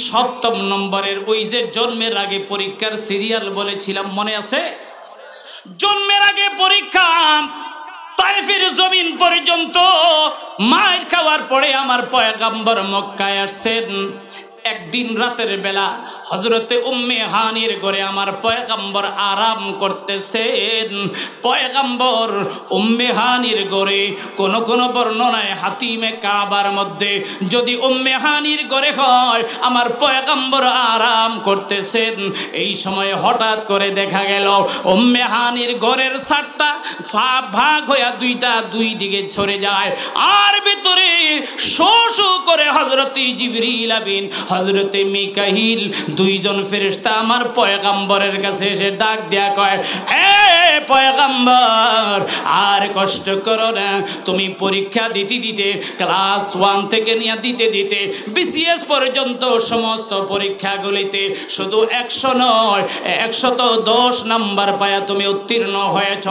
৭ম নম্বরের ওই যে জন্মের আগে পরীক্ষার সিরিয়াল বলেছিলাম, মনে আছে? জন্মের আগে পরীক্ষা, তায়েফের জমিন পর্যন্ত মায়ের খাওয়ার পরে আমার পয়গম্বর মক্কায় আসছেন। একদিন রাতের বেলা হযরতে উম্মে হানির ঘরে আমার পয়গম্বর আরাম করতেছেন। পয়গম্বর উম্মে হানির ঘরে, কোন কোন বর্ণনায় হাতিমে কাবার মধ্যে যদি উম্মে হানির ঘরে হয়, আমার পয়গম্বর আরাম করতেছেন। এই সময় হঠাৎ করে দেখা গেল উম্মে হানির ঘরের ছাদটা ভাগ হইয়া দুই দিকে ছড়ে যায়, আর ভিতরে শো শো করে হযরতে জিবরিল আমিন, হযরতে মিকাইল, দুইজন ফেরেশতা আমার পয়গম্বরের কাছে এসে ডাক দেয়া কয়, এ পয়গম্বর, আর কষ্ট করো না। তুমি পরীক্ষা দিতে দিতে, ক্লাস 1 থেকে নিয়ে দিতে দিতে বিসিএস পর্যন্ত সমস্ত পরীক্ষাগুলিতে শুধু 100 নয় 110 নাম্বার পায়া তুমি উত্তীর্ণ হয়েছ।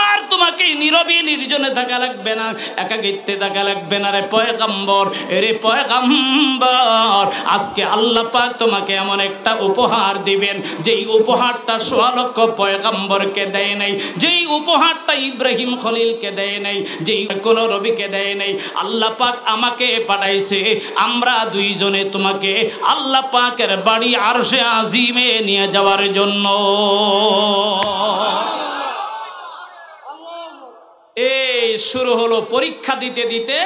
আর তোমাকে নীরবে নির্জনে থাকা লাগবে না, একাকিত্বে থাকা লাগবে না রে পয়গম্বর। এরে পয়গম্বর, আজকে আল্লাহ পাক তোমাকে এমন একটা উপহার দিবেন, যেই উপহারটা ১৬ লক্ষ পয়গম্বরকে দেয় নাই, যেই উপহারটা ইব্রাহিম খলিলকে দেয় নাই, যেই কোন নবীকে দেয় নাই। আল্লাহ পাক আমাকে পাঠাইছে, আমরা দুইজনে তোমাকে আল্লাহ পাকের বাড়ি আরশে আজিমে নিয়ে যাওয়ার জন্য। এই শুরু হলো পরীক্ষা দিতে দিতে,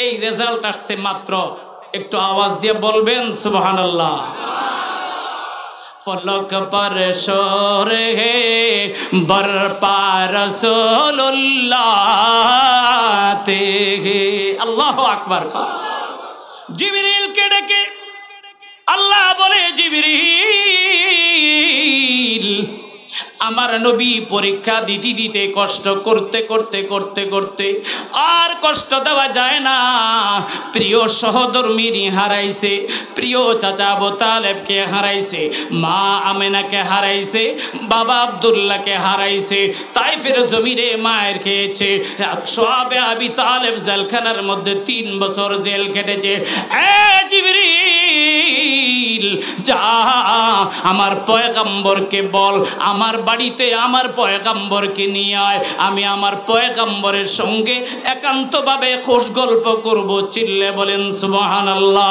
এই রেজাল্ট আসছে মাত্র। একটু আওয়াজ দিয়ে বলবেন সুবহানাল্লাহ। ফলক पर शोरे बर पार रसूलुल्लाह ते আল্লাহু আকবার। জিবরিল কে ডেকে আল্লাহ বলে, জিবরিল, আমার নবী পরীক্ষা দিতে দিতে কষ্ট করতে করতে করতে করতে আর কষ্ট দেওয়া যায় না। প্রিয় সহধর্মিনী হারাইছে, প্রিয় চাচা আবু তালেবকে হারাইছে, মা আমেনাকে হারাইছে, বাবা আব্দুল্লাহকে হারাইছে। তায়েফের জমিনে মায়ের খেয়েছে। সোহাবে আবি তালেব জেলখানার মধ্যে 3 বছর জেল কেটেছে। এ জিবরিল, যা আমার পয়গম্বরকে বল, আমার বাড়িতে আমার পয়গম্বরকে নিয়ে আয়, আমি আমার পয়গম্বরের সঙ্গে একান্তভাবে খুশ গল্প করব। চিল্লে বলেন সুবহানাল্লাহ।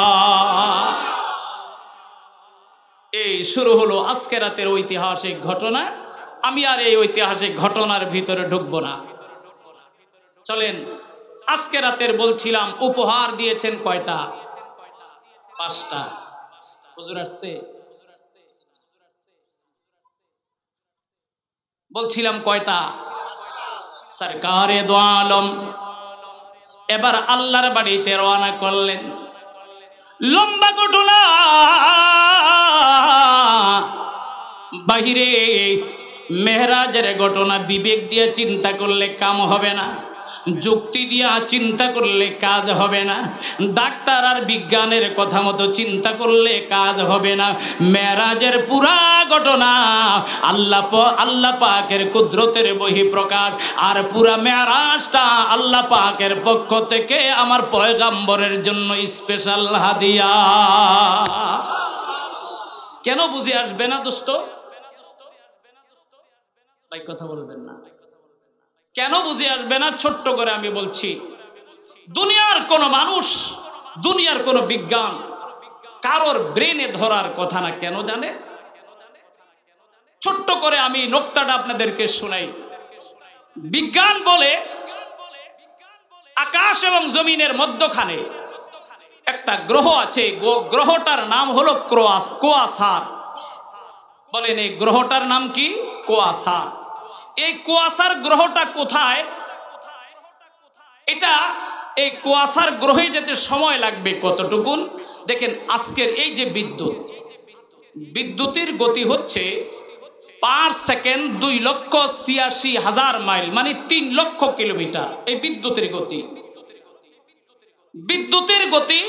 এই শুরু হলো আজকে রাতের ঐতিহাসিক ঘটনা। আমি আর এই ঐতিহাসিক ঘটনার ভিতরে ঢুকবো না। চলেন, আজকে রাতের বলছিলাম উপহার দিয়েছেন কয়টা? 5টা। হুজুর আসছে? বলছিলাম কয়টা? সরকারে দো আলম এবার আল্লাহর বাড়িতে রওনা করলেন। লম্বা ঘটনা, বাহিরে মেহরাজের ঘটনা বিবেক দিয়ে চিন্তা করলে কাম হবে না, যুক্তি দিয়া চিন্তা করলে কাজ হবে না, ডাক্তার আর বিজ্ঞানের কথা মতো চিন্তা করলে কাজ হবে না। মেরাজের পুরা ঘটনা আল্লাহ পাকের কুদরতের বহিঃপ্রকাশ, আর পুরা মেরাজটা আল্লাহ পাকের পক্ষ থেকে আমার পয়গাম্বরের জন্য স্পেশাল হাদিয়া। কেন বুঝে আসবে না দোস্ত? ভাই কথা বলবেন না, কেন বুঝে আসবে না? ছোট্ট করে আমি বলছি, দুনিয়ার কোন মানুষ, দুনিয়ার কোন বিজ্ঞান কারোর ব্রেনে ধরার কথা না। কেন জানে? ছোট্ট করে আমি নোক্তাটা আপনাদেরকে শোনাই। বিজ্ঞান বলে আকাশ এবং জমিনের মধ্যখানে একটা গ্রহ আছে, গ্রহটার নাম হলো কোয়াসার। বলেন এই গ্রহটার নাম কি? কোয়াসার। এই কুয়াশার গ্রহটা কোথায়? এটা এই কুয়াশার গ্রহে যেতে সময় লাগবে কতটুকুন? দেখেন আজকের এই যে বিদ্যুতের গতি হচ্ছে পার সেকেন্ড 2,86,000 মাইল, মানে 3 লক্ষ কিলোমিটার। এই বিদ্যুতের গতি, বিদ্যুতের গতি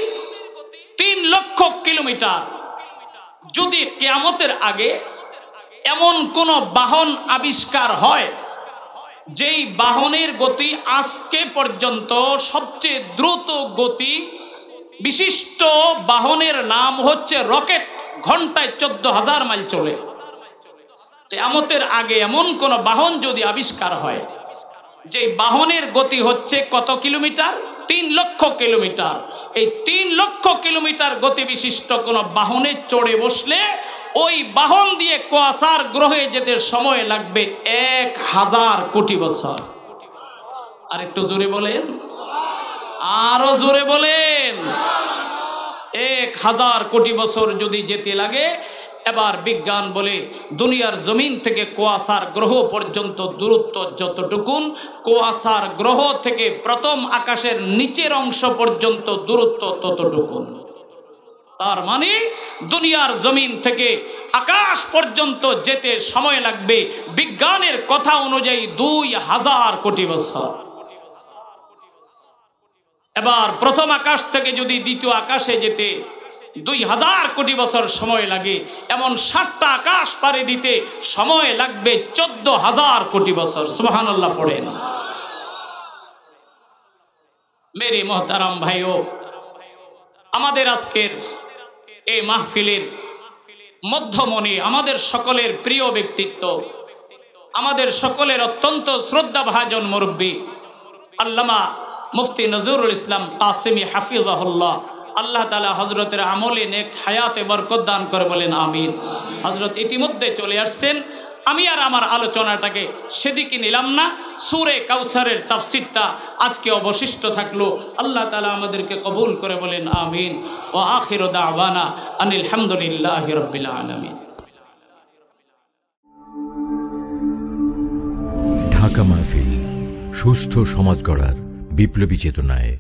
3 লক্ষ কিলোমিটার। যদি কিয়ামতের আগে এমন কোন বাহন আবিষ্কার হয় যেই বাহনের গতি আজকে পর্যন্ত সবচেয়ে দ্রুত গতি বিশিষ্ট বাহনের নাম হচ্ছে রকেট, ঘন্টায় 14,000 মাইল চলে। কিয়ামতের আগে এমন কোন বাহন যদি আবিষ্কার হয় যে বাহনের গতি হচ্ছে কত কিলোমিটার? 3 লক্ষ কিলোমিটার। এই 3 লক্ষ কিলোমিটার গতি বিশিষ্ট কোন বাহনে চড়ে বসলে ওই বাহন দিয়ে কুয়াশার গ্রহে যেতে সময় লাগবে 1,000 কোটি বছর। আর একটু জোরে বলেন, আরো জোরে বলেন। 1,000 কোটি বছর যদি যেতে লাগে, এবার বিজ্ঞান বলে দুনিয়ার জমিন থেকে কুয়াশার গ্রহ পর্যন্ত দূরত্ব যতটুকুন, কুয়াশার গ্রহ থেকে প্রথম আকাশের নিচের অংশ পর্যন্ত দূরত্ব ততটুকুন। তার মানে দুনিয়ার জমিন থেকে আকাশ পর্যন্ত যেতে সময় লাগবে বিজ্ঞানের কথা অনুযায়ী 2,000 কোটি বছর। এবার প্রথম আকাশ থেকে যদি দ্বিতীয় আকাশে যেতে 2,000 কোটি বছর সময় লাগে, এমন 7টা আকাশ পাড়ি দিতে সময় লাগবে 14,000 কোটি বছর। সুবহানাল্লাহ পড়েন। মেরে মোহতারাম ভাইও, আমাদের আজকের এই মাহফিলের মধ্যমণি, আমাদের সকলের প্রিয় ব্যক্তিত্ব, আমাদের সকলের অত্যন্ত শ্রদ্ধাভাজন মুরব্বী আল্লামা মুফতি নজরুল ইসলাম কাসেমি হাফিজাহুল্লাহ, আল্লাহ তাআলা হযরতের আমলে নেক হায়াতে বরকত দান করে, বলেন আমিন। হযরত ইতিমধ্যে চলে আসছেন। আমি আর আমার আলোচনাটাকে সেদিকে নিলাম না। সূরা কাউসারের তাফসীরটা আজকে অবশিষ্ট থাকলো। আল্লাহ তাআলা আমাদেরকে কবুল করে, বলেন আমিন। ওয়া আখিরু দাওয়ানা আনিল হামদুলিল্লাহি রাব্বিল আলামিন। ঢাকা মাহফিল, সুস্থ সমাজ গড়ার বিপ্লবী চেতনায়।